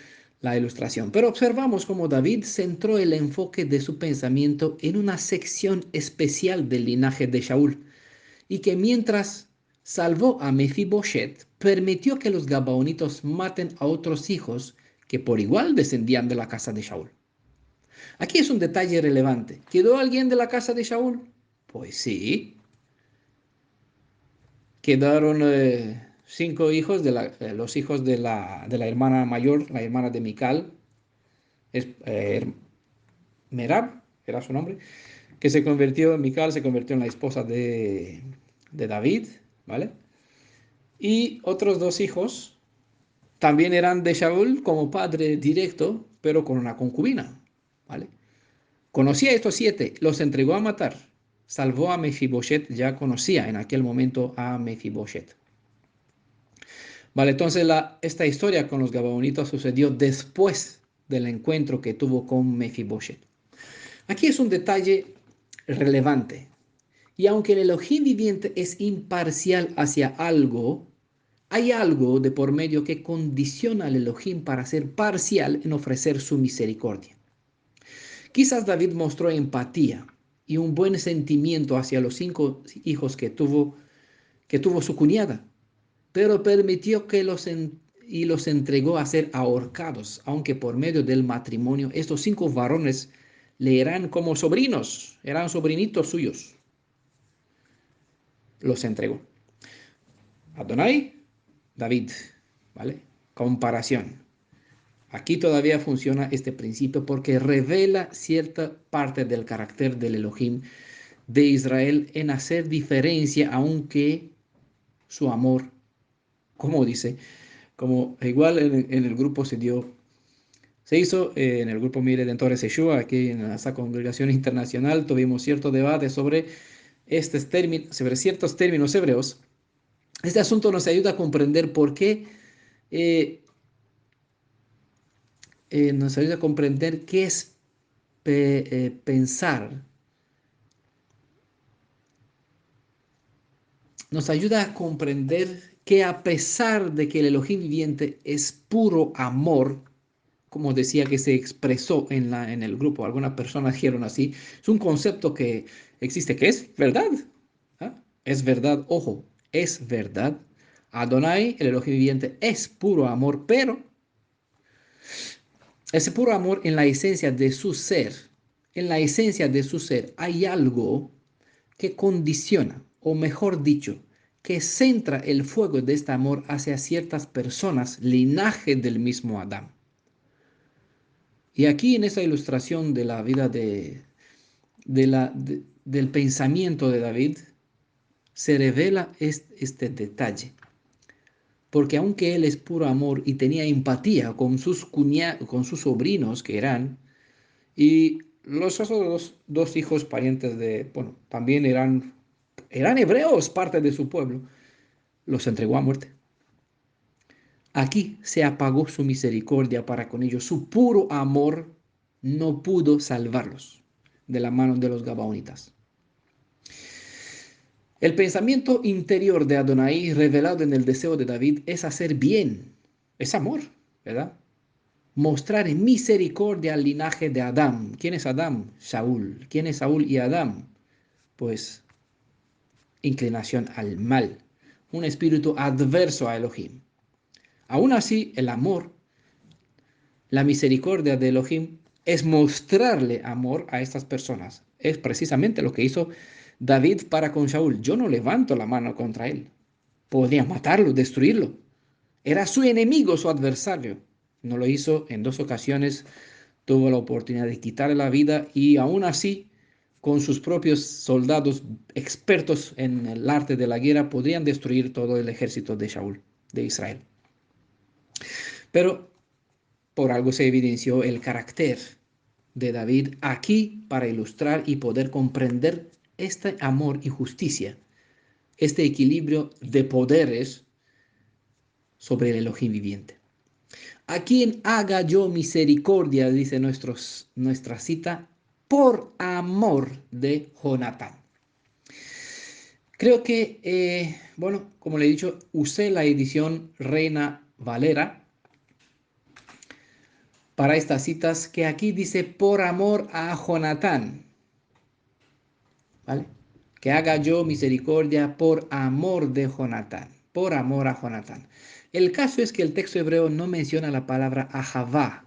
la ilustración. Pero observamos cómo David centró el enfoque de su pensamiento en una sección especial del linaje de Saúl y que mientras salvó a Mefiboshet, permitió que los gabaonitos maten a otros hijos que por igual descendían de la casa de Saúl. Aquí es un detalle relevante. ¿Quedó alguien de la casa de Saúl? Pues sí, quedaron 5 hijos, los hijos de la hermana mayor, la hermana de Mical, es, Merab, era su nombre, que Mical se convirtió en la esposa de David, ¿vale? Y otros 2 hijos también eran de Shaul como padre directo, pero con una concubina, ¿vale? Conocía a estos 7, los entregó a matar, salvó a Mefiboshet, ya conocía en aquel momento a Mefiboshet. Vale, entonces esta historia con los gabaonitas sucedió después del encuentro que tuvo con Mefiboshet. Aquí es un detalle relevante. Y aunque el Elohim viviente es imparcial hacia algo, hay algo de por medio que condiciona al Elohim para ser parcial en ofrecer su misericordia. Quizás David mostró empatía y un buen sentimiento hacia los 5 hijos que tuvo su cuñada, pero permitió que los entregó a ser ahorcados, aunque por medio del matrimonio estos 5 varones le eran como sobrinos, eran sobrinitos suyos. Los entregó. Adonai, David, ¿vale? Comparación. Aquí todavía funciona este principio porque revela cierta parte del carácter del Elohim de Israel en hacer diferencia, aunque su amor, como dice, como igual en el grupo se hizo en el grupo Mi Redentores Yeshua, aquí en esta congregación internacional, tuvimos cierto debate sobre sobre ciertos términos hebreos. Este asunto nos ayuda a comprender por qué, eh, nos ayuda a comprender qué es pensar, nos ayuda a comprender que a pesar de que el Elohim viviente es puro amor, como decía que se expresó en el grupo, algunas personas dijeron así, es un concepto que existe, que es verdad. ¿Ah? Es verdad, ojo, es verdad. Adonai, el Elohim viviente, es puro amor, pero ese puro amor en la esencia de su ser, en la esencia de su ser, hay algo que condiciona, o mejor dicho, que centra el fuego de este amor hacia ciertas personas, linaje del mismo Adán. Y aquí en esa ilustración de la vida del pensamiento de David, se revela este detalle. Porque aunque él es puro amor y tenía empatía con sus sobrinos que eran, y los otros dos hijos parientes bueno, también eran hebreos, parte de su pueblo, los entregó a muerte. Aquí se apagó su misericordia para con ellos. Su puro amor no pudo salvarlos de la mano de los gabaonitas. El pensamiento interior de Adonai, revelado en el deseo de David, es hacer bien. Es amor, ¿verdad? Mostrar misericordia al linaje de Adán. ¿Quién es Adán? Saúl. ¿Quién es Saúl y Adán? Pues inclinación al mal. Un espíritu adverso a Elohim. Aún así, el amor, la misericordia de Elohim es mostrarle amor a estas personas. Es precisamente lo que hizo David para con Saúl. Yo no levanto la mano contra él. Podría matarlo, destruirlo. Era su enemigo, su adversario. No lo hizo en 2 ocasiones. tuvo la oportunidad de quitarle la vida y aún así, con sus propios soldados expertos en el arte de la guerra, podrían destruir todo el ejército de Shaul, de Israel. Pero por algo se evidenció el carácter de David aquí para ilustrar y poder comprender este amor y justicia, este equilibrio de poderes sobre el Elohim viviente. A quien haga yo misericordia, dice nuestra cita, por amor de Jonatán. Creo que, bueno, como le he dicho, usé la edición Reina Valera para estas citas que aquí dice por amor a Jonatán, ¿vale? Que haga yo misericordia por amor de Jonatán, por amor a Jonatán. El caso es que el texto hebreo no menciona la palabra ahavá,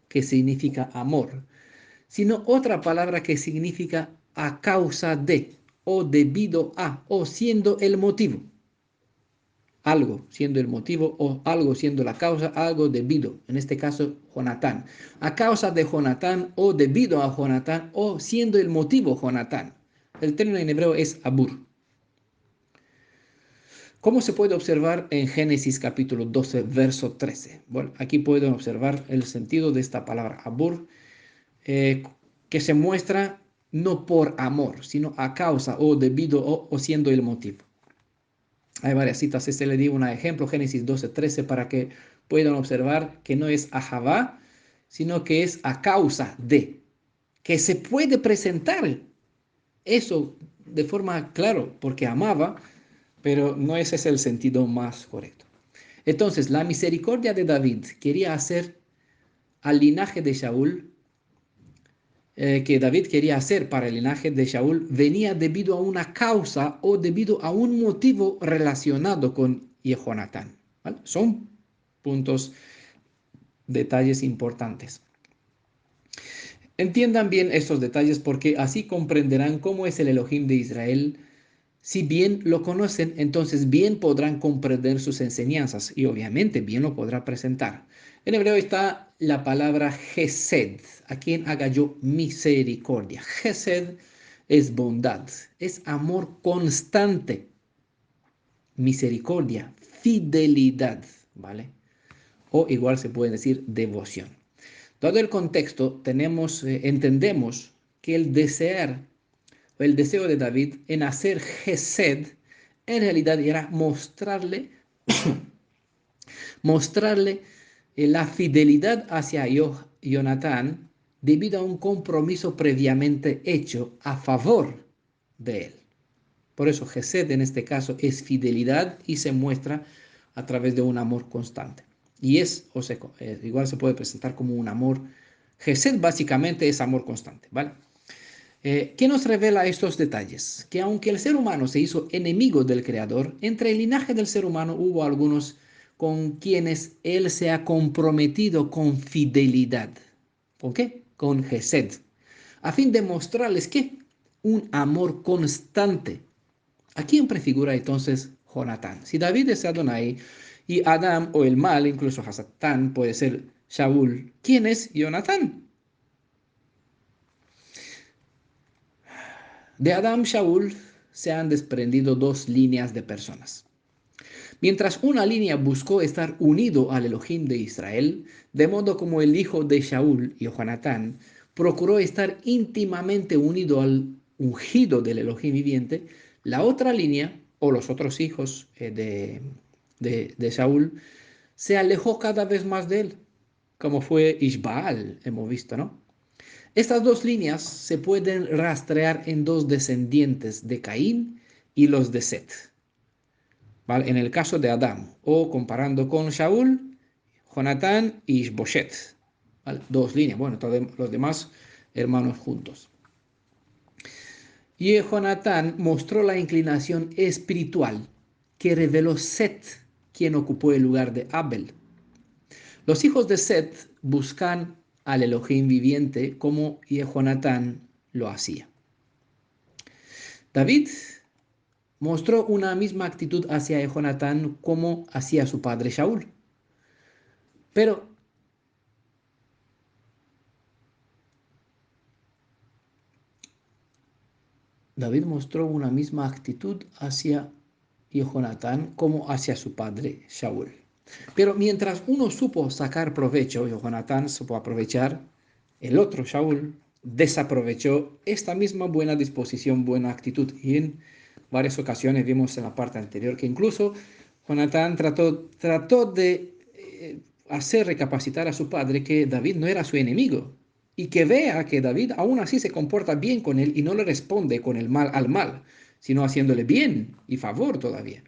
que significa amor, sino otra palabra que significa a causa de, o debido a, o siendo el motivo. Algo siendo el motivo o algo siendo la causa, algo debido, en este caso Jonatán. A causa de Jonatán o debido a Jonatán o siendo el motivo Jonatán. El término en hebreo es abur. ¿Cómo se puede observar en Génesis capítulo 12, verso 13? Bueno, aquí pueden observar el sentido de esta palabra abur, que se muestra no por amor, sino a causa o debido o siendo el motivo. Hay varias citas, le di un ejemplo, Génesis 12, 13, para que puedan observar que no es ahavá, sino que es a causa de, que se puede presentar eso de forma claro, porque amaba, pero no ese es el sentido más correcto. Entonces, la misericordia de David quería hacer al linaje de Shaul, que David quería hacer para el linaje de Shaul, venía debido a una causa o debido a un motivo relacionado con Jehonatán, ¿vale? Son puntos, detalles importantes. Entiendan bien estos detalles porque así comprenderán cómo es el Elohim de Israel. Si bien lo conocen, entonces bien podrán comprender sus enseñanzas y obviamente bien lo podrá presentar. En hebreo está la palabra Gesed, a quien haga yo misericordia. Gesed es bondad, es amor constante, misericordia, fidelidad, ¿vale? O igual se puede decir devoción. Dado el contexto, entendemos que el deseo de David en hacer Gesed, en realidad era mostrarle la fidelidad hacia Jonatán debido a un compromiso previamente hecho a favor de él. Por eso Gesed en este caso es fidelidad y se muestra a través de un amor constante. Y igual se puede presentar como un amor. Gesed básicamente es amor constante, ¿vale? ¿Qué nos revela estos detalles? Que aunque el ser humano se hizo enemigo del Creador, entre el linaje del ser humano hubo algunos con quienes él se ha comprometido con fidelidad. ¿Con qué? Con Gesed. A fin de mostrarles que un amor constante. ¿A quién prefigura entonces Jonatán? Si David es Adonai y Adam o el mal, incluso Hasatán, puede ser Shaul, ¿quién es Jonatán? De Adam Shaul se han desprendido dos líneas de personas. Mientras una línea buscó estar unido al Elohim de Israel, de modo como el hijo de Shaul, Jonatán, procuró estar íntimamente unido al ungido del Elohim viviente, la otra línea, o los otros hijos de Shaul, se alejó cada vez más de él, como fue Ishbaal, hemos visto, ¿no? Estas dos líneas se pueden rastrear en dos descendientes de Caín y los de Set, ¿vale? En el caso de Adán, o comparando con Shaul, Jonatán y Ishboshet, ¿vale? Dos líneas, bueno, todos los demás hermanos juntos. Y Jonatán mostró la inclinación espiritual que reveló Set, quien ocupó el lugar de Abel. Los hijos de Set buscan al Elohim viviente como Jonatán lo hacía. David mostró una misma actitud hacia Jonatán como hacia su padre Shaul. Pero David mostró una misma actitud hacia Jonatán como hacia su padre Shaul. Pero mientras uno supo sacar provecho, Jonatán supo aprovechar, el otro, Shaul, desaprovechó esta misma buena disposición, buena actitud. Y en varias ocasiones vimos en la parte anterior que incluso Jonatán trató de hacer recapacitar a su padre que David no era su enemigo y que vea que David aún así se comporta bien con él y no le responde con el mal al mal, sino haciéndole bien y favor todavía.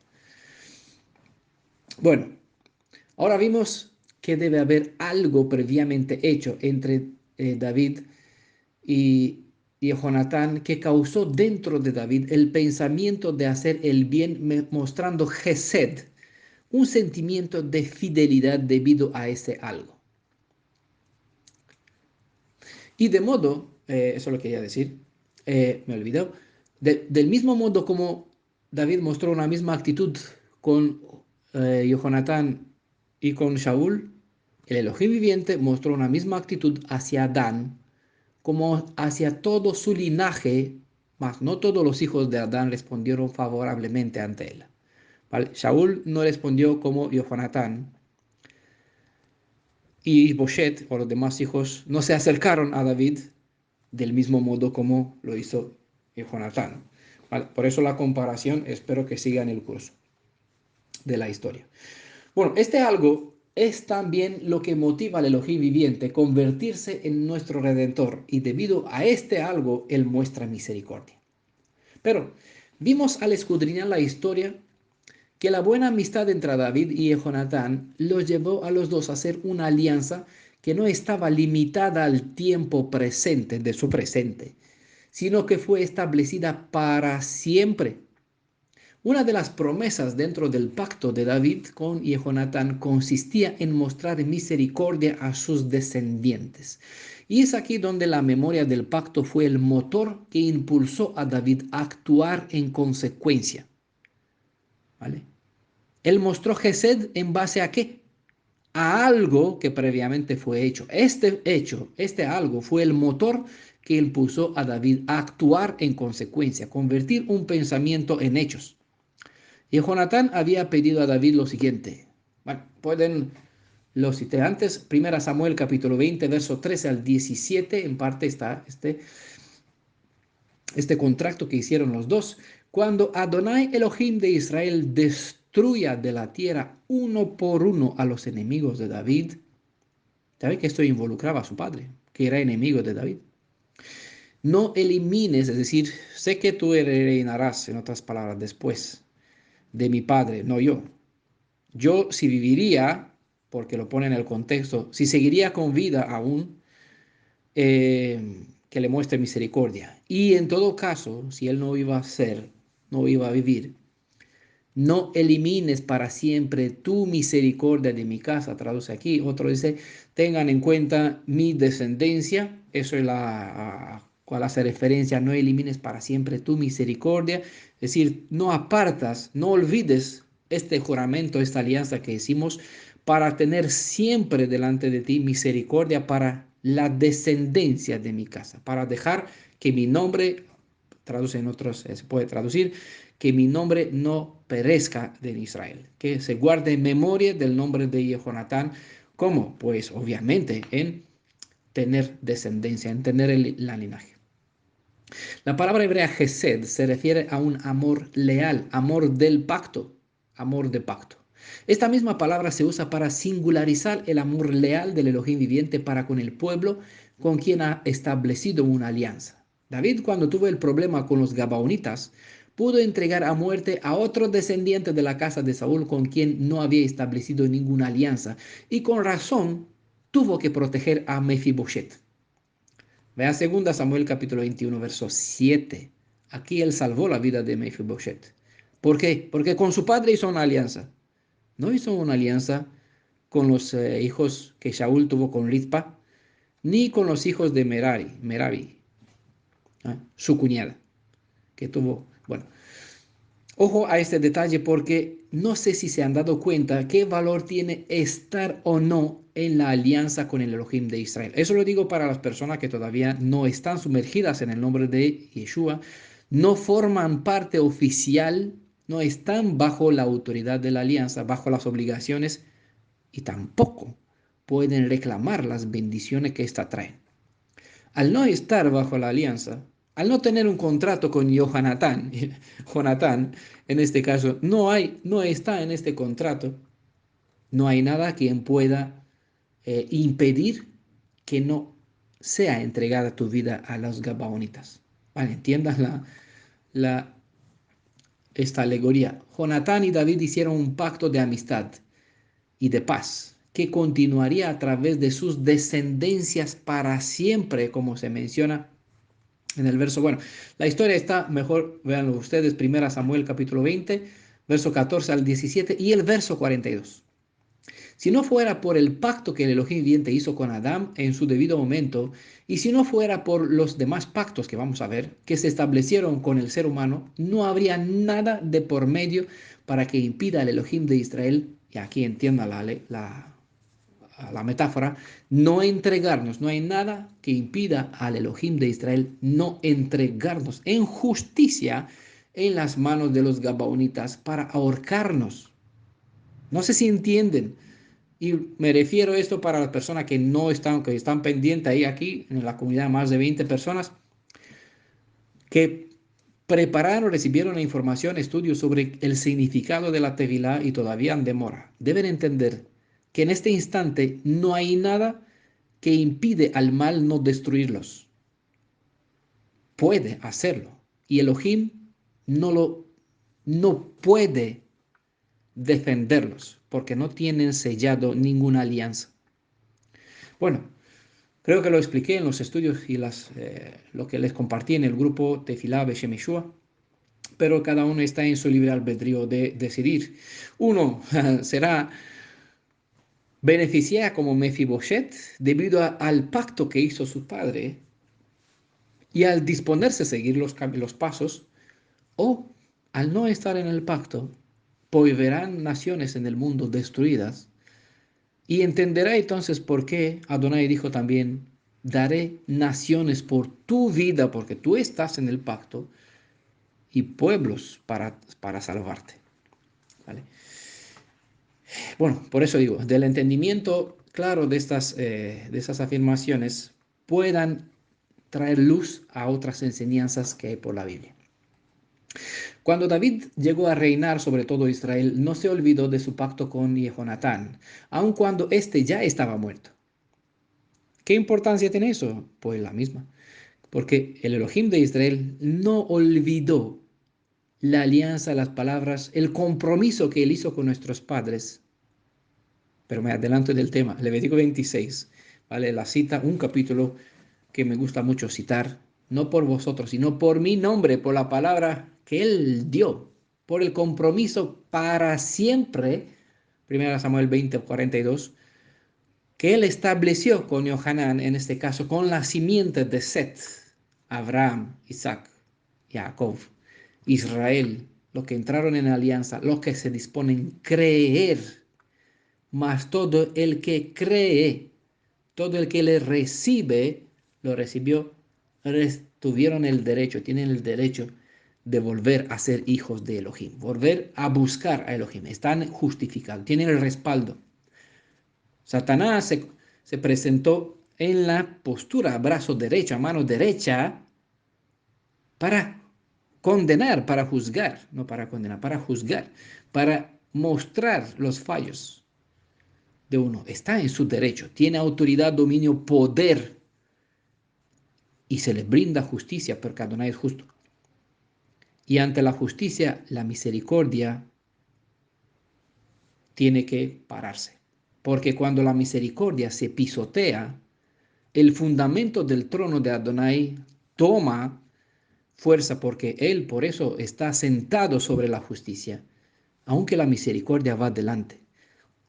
Bueno, ahora vimos que debe haber algo previamente hecho entre David y, Jonatán que causó dentro de David el pensamiento de hacer el bien, mostrando Gesed, un sentimiento de fidelidad debido a ese algo. Y de modo, eso lo quería decir, me olvidó, del mismo modo como David mostró una misma actitud con Jonatán y con Shaul, el Elohim viviente mostró una misma actitud hacia Adán, como hacia todo su linaje, mas no todos los hijos de Adán respondieron favorablemente ante él. ¿Vale? Shaul no respondió como Jonatán, y Boshet o los demás hijos no se acercaron a David del mismo modo como lo hizo Jonatán. ¿Vale? Por eso la comparación, espero que siga en el curso de la historia. Bueno, este algo es también lo que motiva al Elohim viviente convertirse en nuestro Redentor, y debido a este algo, Él muestra misericordia. Pero vimos al escudriñar la historia que la buena amistad entre David y Jonatán los llevó a los dos a hacer una alianza que no estaba limitada al tiempo presente de su presente, sino que fue establecida para siempre. Una de las promesas dentro del pacto de David con Jonatán consistía en mostrar misericordia a sus descendientes. Y es aquí donde la memoria del pacto fue el motor que impulsó a David a actuar en consecuencia. ¿Vale? Él mostró Gesed en base a qué? A algo que previamente fue hecho. Este hecho, este algo fue el motor que impulsó a David a actuar en consecuencia, convertir un pensamiento en hechos. Y Jonatán había pedido a David lo siguiente. Bueno, pueden, lo cité antes, 1 Samuel capítulo 20, verso 13 al 17, en parte está este contrato que hicieron los dos. Cuando Adonai Elohim de Israel destruya de la tierra uno por uno a los enemigos de David, ¿sabe que esto involucraba a su padre, que era enemigo de David? No elimines, es decir, sé que tú reinarás, en otras palabras, después de mi padre, no yo. Yo si viviría, porque lo pone en el contexto, si seguiría con vida aún, que le muestre misericordia. Y en todo caso, si él no iba a ser, no iba a vivir, no elimines para siempre tu misericordia de mi casa, traduce aquí. Otro dice, tengan en cuenta mi descendencia. Eso es la cual hace referencia, no elimines para siempre tu misericordia. Es decir, no apartas, no olvides este juramento, esta alianza que hicimos para tener siempre delante de ti misericordia para la descendencia de mi casa, para dejar que mi nombre, traduce en otros, se puede traducir, que mi nombre no perezca de Israel, que se guarde en memoria del nombre de Jonatán. ¿Cómo? Pues obviamente en tener descendencia, en tener la linaje. La palabra hebrea Gesed se refiere a un amor leal, amor del pacto, amor de pacto. Esta misma palabra se usa para singularizar el amor leal del Elohim viviente para con el pueblo con quien ha establecido una alianza. David, cuando tuvo el problema con los Gabaonitas, pudo entregar a muerte a otro descendiente de la casa de Saúl con quien no había establecido ninguna alianza, y con razón tuvo que proteger a Mefiboshet. Vea 2 Samuel capítulo 21, verso 7. Aquí él salvó la vida de Mefiboshet. ¿Por qué? Porque con su padre hizo una alianza. No hizo una alianza con los hijos que Shaul tuvo con Rizpa, ni con los hijos de Merabi, su cuñada, que tuvo. Bueno, ojo a este detalle porque no sé si se han dado cuenta qué valor tiene estar o no en la alianza con el Elohim de Israel. Eso lo digo para las personas que todavía no están sumergidas en el nombre de Yeshua, no forman parte oficial, no están bajo la autoridad de la alianza, bajo las obligaciones y tampoco pueden reclamar las bendiciones que ésta trae. Al no estar bajo la alianza, al no tener un contrato con Jonatán, Jonatán, en este caso, no está en este contrato, no hay nada quien pueda impedir que no sea entregada tu vida a los Gabaonitas. Vale, entiendas la, esta alegoría. Jonatán y David hicieron un pacto de amistad y de paz que continuaría a través de sus descendencias para siempre, como se menciona en el verso. Bueno, la historia está, mejor véanlo ustedes, 1 Samuel capítulo 20, verso 14 al 17 y el verso 42. Si no fuera por el pacto que el Elohim viviente hizo con Adán en su debido momento, y si no fuera por los demás pactos que vamos a ver, que se establecieron con el ser humano, no habría nada de por medio para que impida al Elohim de Israel, y aquí entienda la metáfora, no entregarnos. No hay nada que impida al Elohim de Israel no entregarnos en justicia en las manos de los Gabaonitas para ahorcarnos. No sé si entienden. Y me refiero a esto para las personas que no están, que están pendientes ahí aquí, en la comunidad, más de 20 personas, que prepararon, recibieron la información, estudios sobre el significado de la Tevilá y todavía en demora. Deben entender que en este instante no hay nada que impide al mal no destruirlos. Puede hacerlo. Y Elohim no no puede defenderlos porque no tienen sellado ninguna alianza. Bueno, creo que lo expliqué en los estudios y lo que les compartí en el grupo Tefilá Beshem Yeshua, pero cada uno está en su libre albedrío de decidir. Uno será beneficiada como Mefiboset debido al pacto que hizo su padre y al disponerse a seguir los pasos, o al no estar en el pacto, pues verán naciones en el mundo destruidas. Y entenderá entonces por qué Adonai dijo también, daré naciones por tu vida, porque tú estás en el pacto, y pueblos para salvarte. ¿Vale? Bueno, por eso digo, del entendimiento claro de esas afirmaciones, puedan traer luz a otras enseñanzas que hay por la Biblia. Cuando David llegó a reinar sobre todo Israel, no se olvidó de su pacto con Jehonatán, aun cuando éste ya estaba muerto. ¿Qué importancia tiene eso? Pues la misma, porque el Elohim de Israel no olvidó la alianza, las palabras, el compromiso que él hizo con nuestros padres. Pero me adelanto del tema, Levítico 26, ¿vale? La cita, un capítulo que me gusta mucho citar, no por vosotros, sino por mi nombre, por la palabra que él dio, por el compromiso para siempre, 1 Samuel 20:42, que él estableció con Johanán, en este caso, con la simiente de Set, Abraham, Isaac, Jacob, Israel, los que entraron en alianza, los que se disponen a creer, mas todo el que cree, todo el que le recibe, lo recibió, tuvieron el derecho, tienen el derecho de volver a ser hijos de Elohim, volver a buscar a Elohim, están justificados, tienen el respaldo. Satanás se presentó en la postura, brazo derecho, mano derecha, para condenar, para juzgar, no para condenar, para juzgar, para mostrar los fallos de uno. Está en su derecho, tiene autoridad, dominio, poder y se le brinda justicia porque Adonai es justo. Y ante la justicia, la misericordia tiene que pararse. Porque cuando la misericordia se pisotea, el fundamento del trono de Adonai toma fuerza porque Él por eso está sentado sobre la justicia, aunque la misericordia va adelante.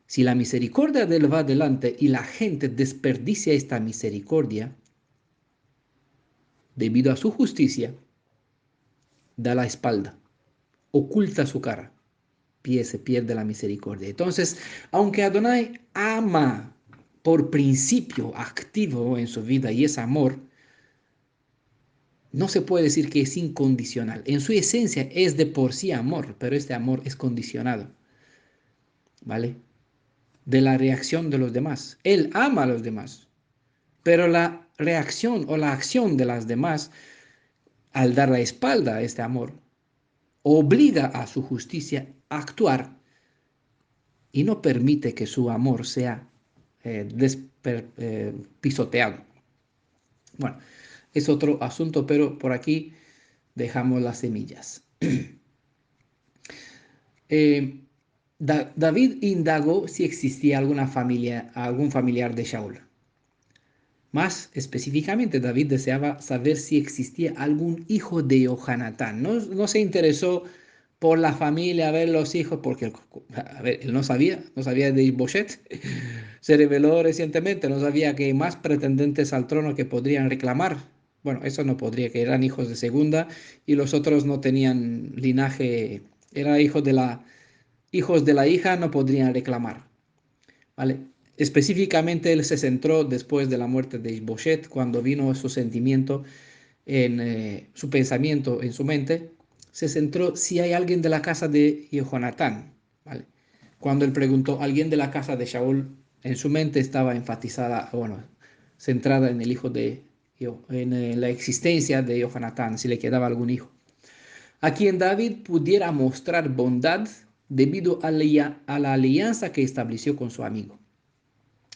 Si la misericordia de Él va adelante y la gente desperdicia esta misericordia, debido a su justicia, da la espalda, oculta su cara, se pierde la misericordia. Entonces, aunque Adonai ama por principio activo en su vida y es amor, no se puede decir que es incondicional. En su esencia es de por sí amor, pero este amor es condicionado, ¿vale? De la reacción de los demás. Él ama a los demás, pero la reacción o la acción de las demás al dar la espalda a este amor obliga a su justicia a actuar y no permite que su amor sea pisoteado. Bueno, es otro asunto, pero por aquí dejamos las semillas. Eh, David indagó si existía alguna familia, algún familiar de Shaul. Más específicamente, David deseaba saber si existía algún hijo de Johanatán. No se interesó por la familia, a ver los hijos, porque a ver, él no sabía de Isboset. Se reveló recientemente, no sabía que hay más pretendentes al trono que podrían reclamar. Bueno, eso no podría, que eran hijos de segunda y los otros no tenían linaje, eran hijos de la hija, no podrían reclamar. ¿Vale? Específicamente él se centró después de la muerte de Isboset, cuando vino su sentimiento en su pensamiento, en su mente, se centró si hay alguien de la casa de Jonatán, ¿vale? Cuando él preguntó, ¿alguien de la casa de Shaul? En su mente estaba enfatizada, bueno, centrada en el hijo en la existencia de Jonatán, si le quedaba algún hijo, a quien David pudiera mostrar bondad debido a la alianza que estableció con su amigo.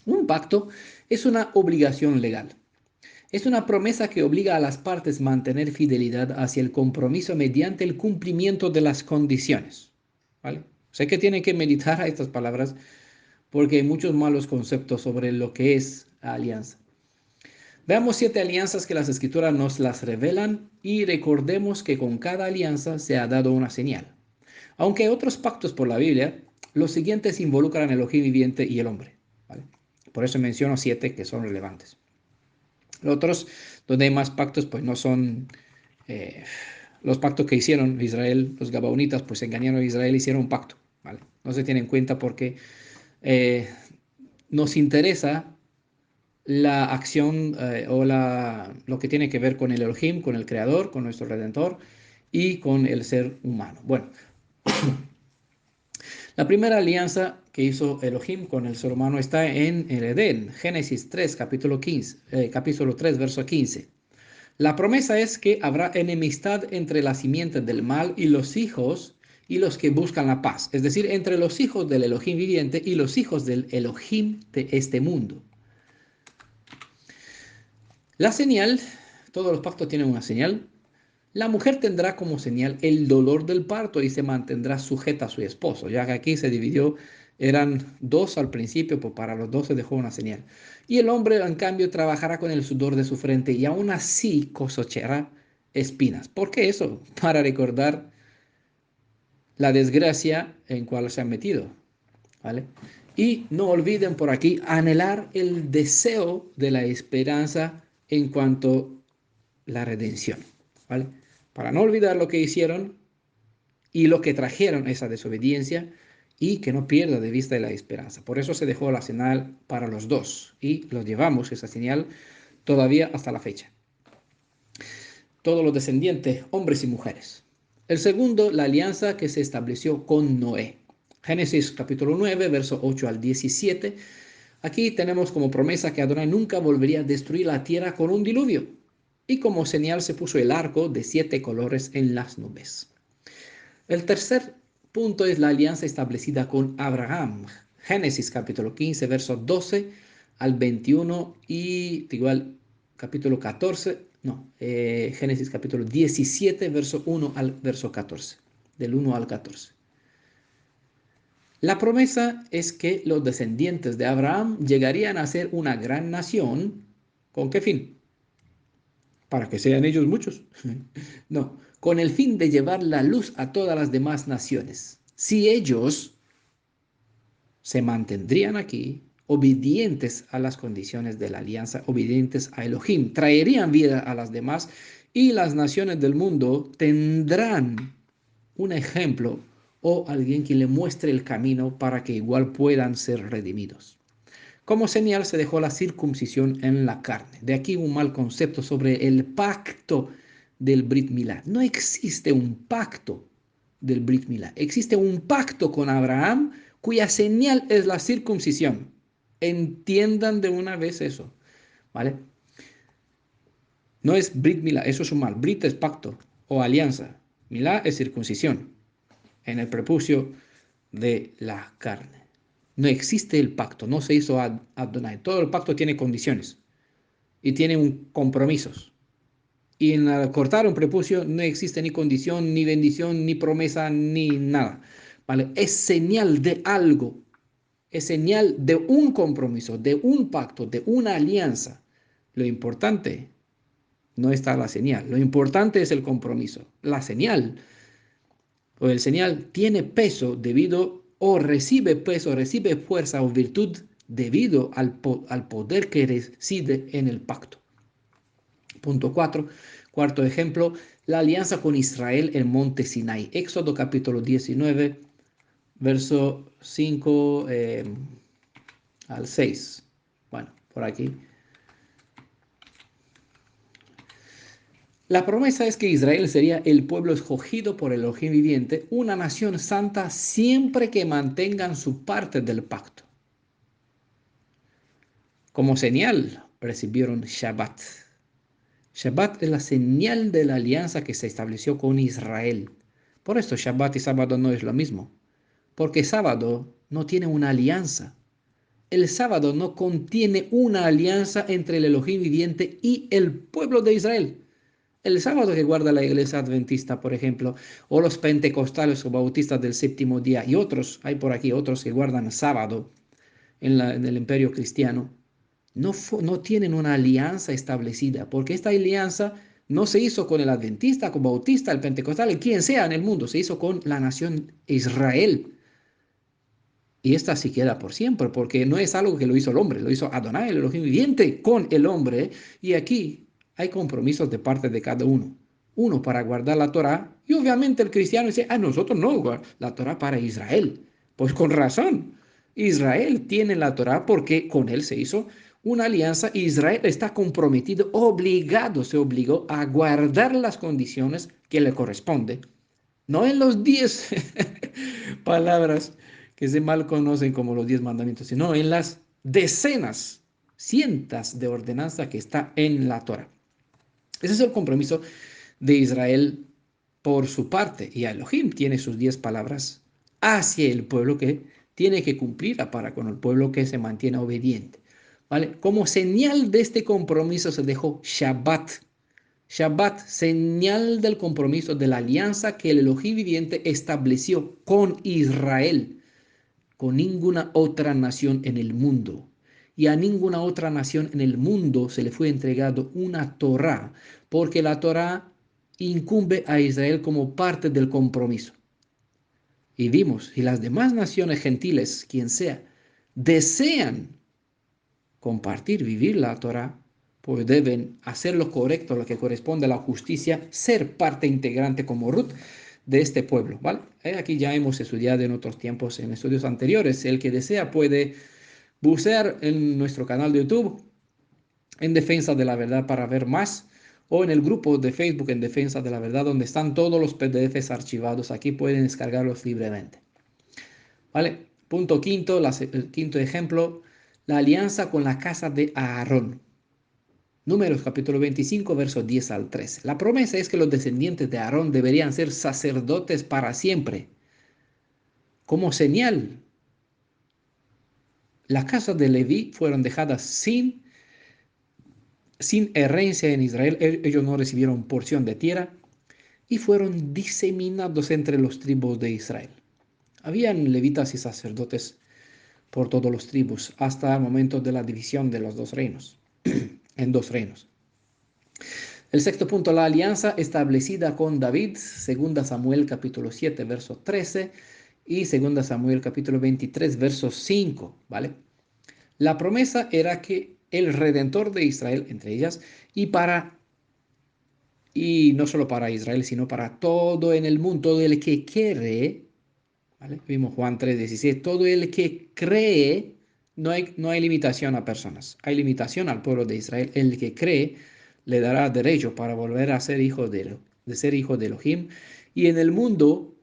Un pacto es una obligación legal. Es una promesa que obliga a las partes a mantener fidelidad hacia el compromiso mediante el cumplimiento de las condiciones. ¿Vale? Sé que tienen que meditar a estas palabras porque hay muchos malos conceptos sobre lo que es alianza. Veamos 7 alianzas que las escrituras nos las revelan y recordemos que con cada alianza se ha dado una señal. Aunque hay otros pactos por la Biblia, los siguientes involucran el Elohim viviente y el hombre. ¿Vale? Por eso menciono 7 que son relevantes. Los otros, donde hay más pactos, pues no son eh, los pactos que hicieron Israel, los gabaonitas, pues engañaron a Israel y hicieron un pacto. ¿Vale? No se tiene en cuenta porque eh, nos interesa la acción lo que tiene que ver con el Elohim, con el Creador, con nuestro Redentor y con el ser humano. Bueno, la primera alianza que hizo Elohim con el ser humano está en el Edén, Génesis 3, capítulo 3, verso 15. La promesa es que habrá enemistad entre la simiente del mal y los hijos y los que buscan la paz, es decir, entre los hijos del Elohim viviente y los hijos del Elohim de este mundo. La señal, todos los pactos tienen una señal. La mujer tendrá como señal el dolor del parto y se mantendrá sujeta a su esposo, ya que aquí se dividió, eran dos al principio, pues para los dos se dejó una señal. Y el hombre, en cambio, trabajará con el sudor de su frente y aún así cosechará espinas. ¿Por qué eso? Para recordar la desgracia en cual se han metido, ¿vale? Y no olviden por aquí anhelar el deseo de la esperanza en cuanto a la redención, ¿vale? Para no olvidar lo que hicieron y lo que trajeron esa desobediencia y que no pierda de vista la esperanza. Por eso se dejó la señal para los dos y lo llevamos esa señal todavía hasta la fecha. Todos los descendientes, hombres y mujeres. El segundo, la alianza que se estableció con Noé. Génesis capítulo 9, verso 8 al 17. Aquí tenemos como promesa que Adonai nunca volvería a destruir la tierra con un diluvio. Y como señal se puso el arco de 7 colores en las nubes. El tercer punto es la alianza establecida con Abraham. Génesis capítulo 15, verso 12 al 21 y igual capítulo 14, no, Génesis capítulo 17, verso 1 al verso 14, del 1 al 14. La promesa es que los descendientes de Abraham llegarían a ser una gran nación. ¿Con qué fin? Para que sean ellos muchos. No, con el fin de llevar la luz a todas las demás naciones. Si ellos se mantendrían aquí, obedientes a las condiciones de la alianza, obedientes a Elohim, traerían vida a las demás y las naciones del mundo tendrán un ejemplo o alguien que le muestre el camino para que igual puedan ser redimidos. Como señal se dejó la circuncisión en la carne. De aquí un mal concepto sobre el pacto del Brit Milá. No existe un pacto del Brit Milá. Existe un pacto con Abraham cuya señal es la circuncisión. Entiendan de una vez eso, ¿vale? No es Brit Milá, eso es un mal. Brit es pacto o alianza. Milá es circuncisión en el prepucio de la carne. No existe el pacto, no se hizo Adonai. Todo el pacto tiene condiciones y tiene compromisos. Y en cortar un prepucio no existe ni condición, ni bendición, ni promesa, ni nada. ¿Vale? Es señal de algo, es señal de un compromiso, de un pacto, de una alianza. Lo importante no está la señal, lo importante es el compromiso. La señal o el señal tiene peso debido o recibe peso, recibe fuerza o virtud debido al poder que reside en el pacto. Punto 4. Cuarto ejemplo, la alianza con Israel en Monte Sinai. Éxodo capítulo 19, verso 5 al 6. Bueno, por aquí. La promesa es que Israel sería el pueblo escogido por el Elohim viviente, una nación santa siempre que mantengan su parte del pacto. Como señal recibieron Shabbat. Shabbat es la señal de la alianza que se estableció con Israel. Por esto Shabbat y sábado no es lo mismo, porque sábado no tiene una alianza. El sábado no contiene una alianza entre el Elohim viviente y el pueblo de Israel. El sábado que guarda la iglesia adventista, por ejemplo, o los pentecostales o bautistas del séptimo día, y otros, hay por aquí otros que guardan sábado en el imperio cristiano, no tienen una alianza establecida, porque esta alianza no se hizo con el adventista, con bautista, el pentecostal, quien sea en el mundo, se hizo con la nación Israel. Y esta sí queda por siempre, porque no es algo que lo hizo el hombre, lo hizo Adonai, el Elohim viviente, con el hombre. Y aquí hay compromisos de parte de cada uno. Uno para guardar la Torá, y obviamente el cristiano dice, nosotros no, la Torá para Israel. Pues con razón, Israel tiene la Torá porque con él se hizo una alianza. Israel está comprometido, obligado, se obligó a guardar las condiciones que le corresponden. No en los 10 palabras que se mal conocen como los 10 mandamientos, sino en las decenas, cientos de ordenanzas que está en la Torah. Ese es el compromiso de Israel por su parte. Y Elohim tiene sus 10 palabras hacia el pueblo que tiene que cumplir para con el pueblo que se mantiene obediente. ¿Vale? Como señal de este compromiso se dejó Shabbat. Shabbat, señal del compromiso de la alianza que el Elohim viviente estableció con Israel, con ninguna otra nación en el mundo. Y a ninguna otra nación en el mundo se le fue entregado una Torá, porque la Torá incumbe a Israel como parte del compromiso. Y vimos, si las demás naciones gentiles, quien sea, desean compartir, vivir la Torá, pues deben hacer lo correcto, lo que corresponde a la justicia, ser parte integrante como Ruth de este pueblo, ¿vale? Aquí ya hemos estudiado en otros tiempos, en estudios anteriores. El que desea puede bucear en nuestro canal de YouTube en Defensa de la Verdad para ver más, o en el grupo de Facebook en Defensa de la Verdad, donde están todos los PDFs archivados. Aquí pueden descargarlos libremente, ¿vale? Punto quinto, el quinto ejemplo, la alianza con la casa de Aarón. Números capítulo 25, versos 10 al 13. La promesa es que los descendientes de Aarón deberían ser sacerdotes para siempre. Como señal, las casas de Leví fueron dejadas sin herencia en Israel. Ellos no recibieron porción de tierra y fueron diseminados entre los tribus de Israel. Habían levitas y sacerdotes por todos los tribus hasta el momento de la división de los dos reinos, en dos reinos. El sexto punto, la alianza establecida con David, 2 Samuel capítulo 7, verso 13 y 2 Samuel capítulo 23, verso 5, ¿vale? La promesa era que el Redentor de Israel, entre ellas, y no solo para Israel, sino para todo en el mundo, todo el que quiere, ¿vale? Vimos Juan 3:16, todo el que cree, no hay limitación a personas, hay limitación al pueblo de Israel, el que cree le dará derecho para volver a ser de ser hijo de Elohim. Y en el mundo,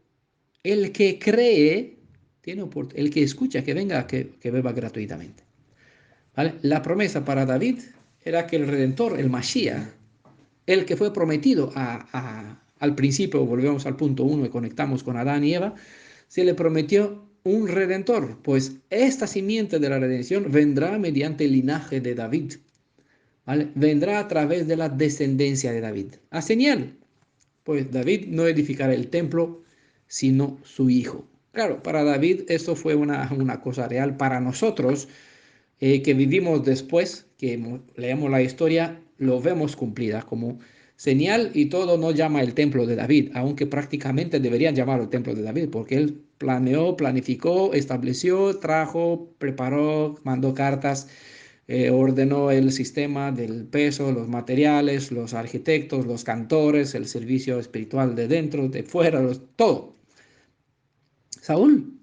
el que cree, el que escucha, que venga, que beba gratuitamente. ¿Vale? La promesa para David era que el Redentor, el Mashiach, el que fue prometido al principio, volvemos al punto 1 y conectamos con Adán y Eva, se le prometió un redentor, pues esta simiente de la redención vendrá mediante el linaje de David, ¿vale? Vendrá a través de la descendencia de David. A señal, pues David no edificará el templo, sino su hijo. Claro, para David esto fue una cosa real. Para nosotros, que vivimos después, que leemos la historia, lo vemos cumplida como señal y todo no llama el templo de David, aunque prácticamente deberían llamarlo el templo de David, porque él planeó, planificó, estableció, trajo, preparó, mandó cartas, ordenó el sistema del peso, los materiales, los arquitectos, los cantores, el servicio espiritual de dentro, de fuera, todo. Salomón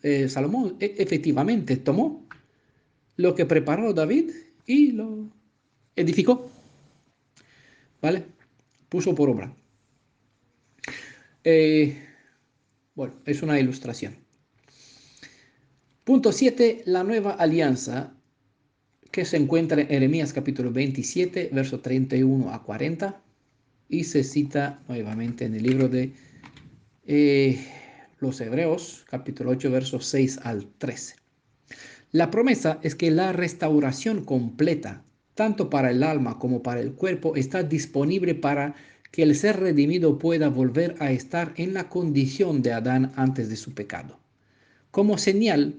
efectivamente tomó lo que preparó David y lo edificó, ¿vale? Puso por obra. Eh, bueno, es una ilustración. Punto 7, la nueva alianza que se encuentra en Jeremías capítulo 27, verso 31 a 40 y se cita nuevamente en el libro de los Hebreos, capítulo 8, versos 6 al 13. La promesa es que la restauración completa, tanto para el alma como para el cuerpo, está disponible para que el ser redimido pueda volver a estar en la condición de Adán antes de su pecado. Como señal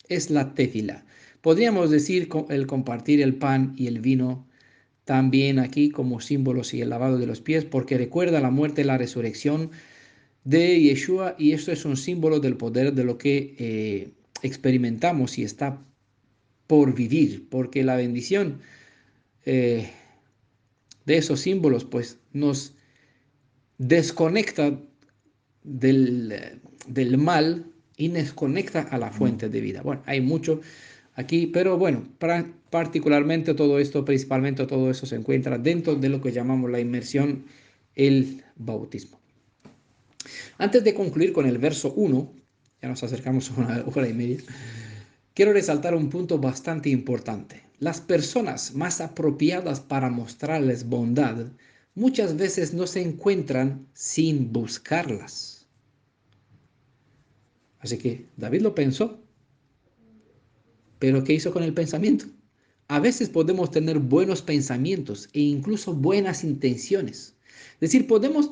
es la tefila. Podríamos decir el compartir el pan y el vino también aquí como símbolos y el lavado de los pies, porque recuerda la muerte y la resurrección de Yeshua y esto es un símbolo del poder de lo que experimentamos y está por vivir, porque la bendición eh, de esos símbolos pues nos desconecta del mal y nos conecta a la fuente de vida. Bueno, hay mucho aquí, pero bueno, particularmente todo esto, principalmente todo eso se encuentra dentro de lo que llamamos la inmersión, el bautismo. Antes de concluir con el verso 1, ya nos acercamos a una hora y media, quiero resaltar un punto bastante importante. Las personas más apropiadas para mostrarles bondad muchas veces no se encuentran sin buscarlas. Así que David lo pensó, pero ¿qué hizo con el pensamiento? A veces podemos tener buenos pensamientos e incluso buenas intenciones. Es decir, podemos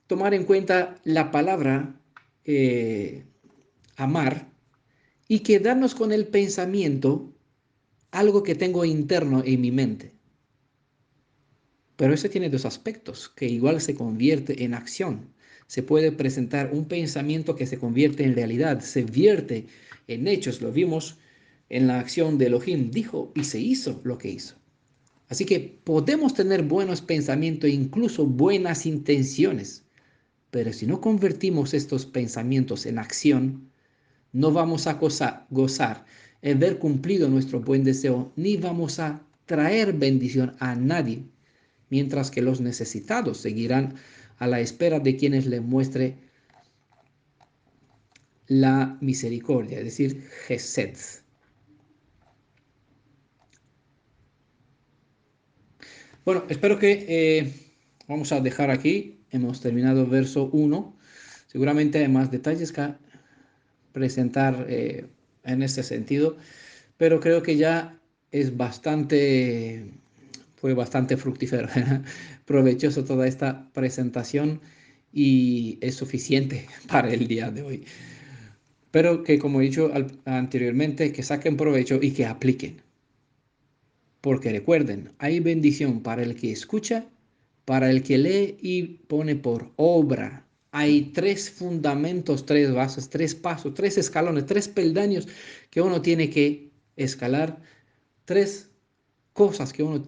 tomar en cuenta la palabra amar y quedarnos con el pensamiento, algo que tengo interno en mi mente. Pero ese tiene dos aspectos, que igual se convierte en acción. Se puede presentar un pensamiento que se convierte en realidad, se vierte en hechos. Lo vimos en la acción de Elohim. Dijo y se hizo lo que hizo. Así que podemos tener buenos pensamientos e incluso buenas intenciones. Pero si no convertimos estos pensamientos en acción, no vamos a gozar en ver cumplido nuestro buen deseo, ni vamos a traer bendición a nadie, mientras que los necesitados seguirán a la espera de quienes les muestre la misericordia, es decir, Gesed. Bueno, espero que vamos a dejar aquí. Hemos terminado el verso 1. Seguramente hay más detalles que presentar en este sentido, pero creo que ya es fue bastante fructífero, provechoso toda esta presentación y es suficiente para el día de hoy. Pero que, como he dicho anteriormente, que saquen provecho y que apliquen. Porque recuerden, hay bendición para el que escucha, para el que lee y pone por obra. Hay tres fundamentos, tres bases, tres pasos, tres escalones, tres peldaños que uno tiene que escalar, tres cosas que uno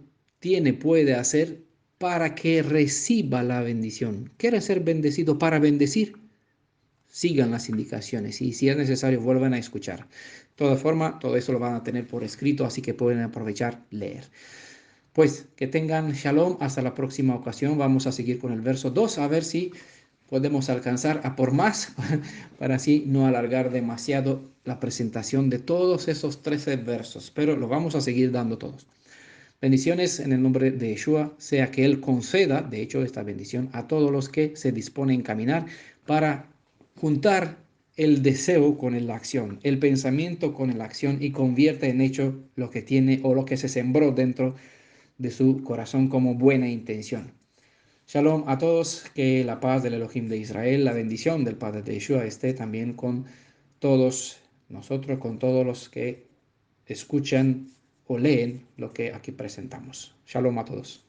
puede hacer para que reciba la bendición. ¿Quiere ser bendecido para bendecir? Sigan las indicaciones y si es necesario vuelvan a escuchar. De todas formas, todo eso lo van a tener por escrito, así que pueden aprovechar leer. Pues que tengan shalom hasta la próxima ocasión. Vamos a seguir con el verso 2 a ver si podemos alcanzar a por más para así no alargar demasiado la presentación de todos esos 13 versos, pero lo vamos a seguir dando todos. Bendiciones en el nombre de Yeshua, sea que Él conceda, de hecho, esta bendición a todos los que se disponen a caminar para juntar el deseo con la acción, el pensamiento con la acción y convierte en hecho lo que tiene o lo que se sembró dentro de su corazón como buena intención. Shalom a todos, que la paz del Elohim de Israel, la bendición del Padre de Yeshua esté también con todos nosotros, con todos los que escuchan o leen lo que aquí presentamos. Shalom a todos.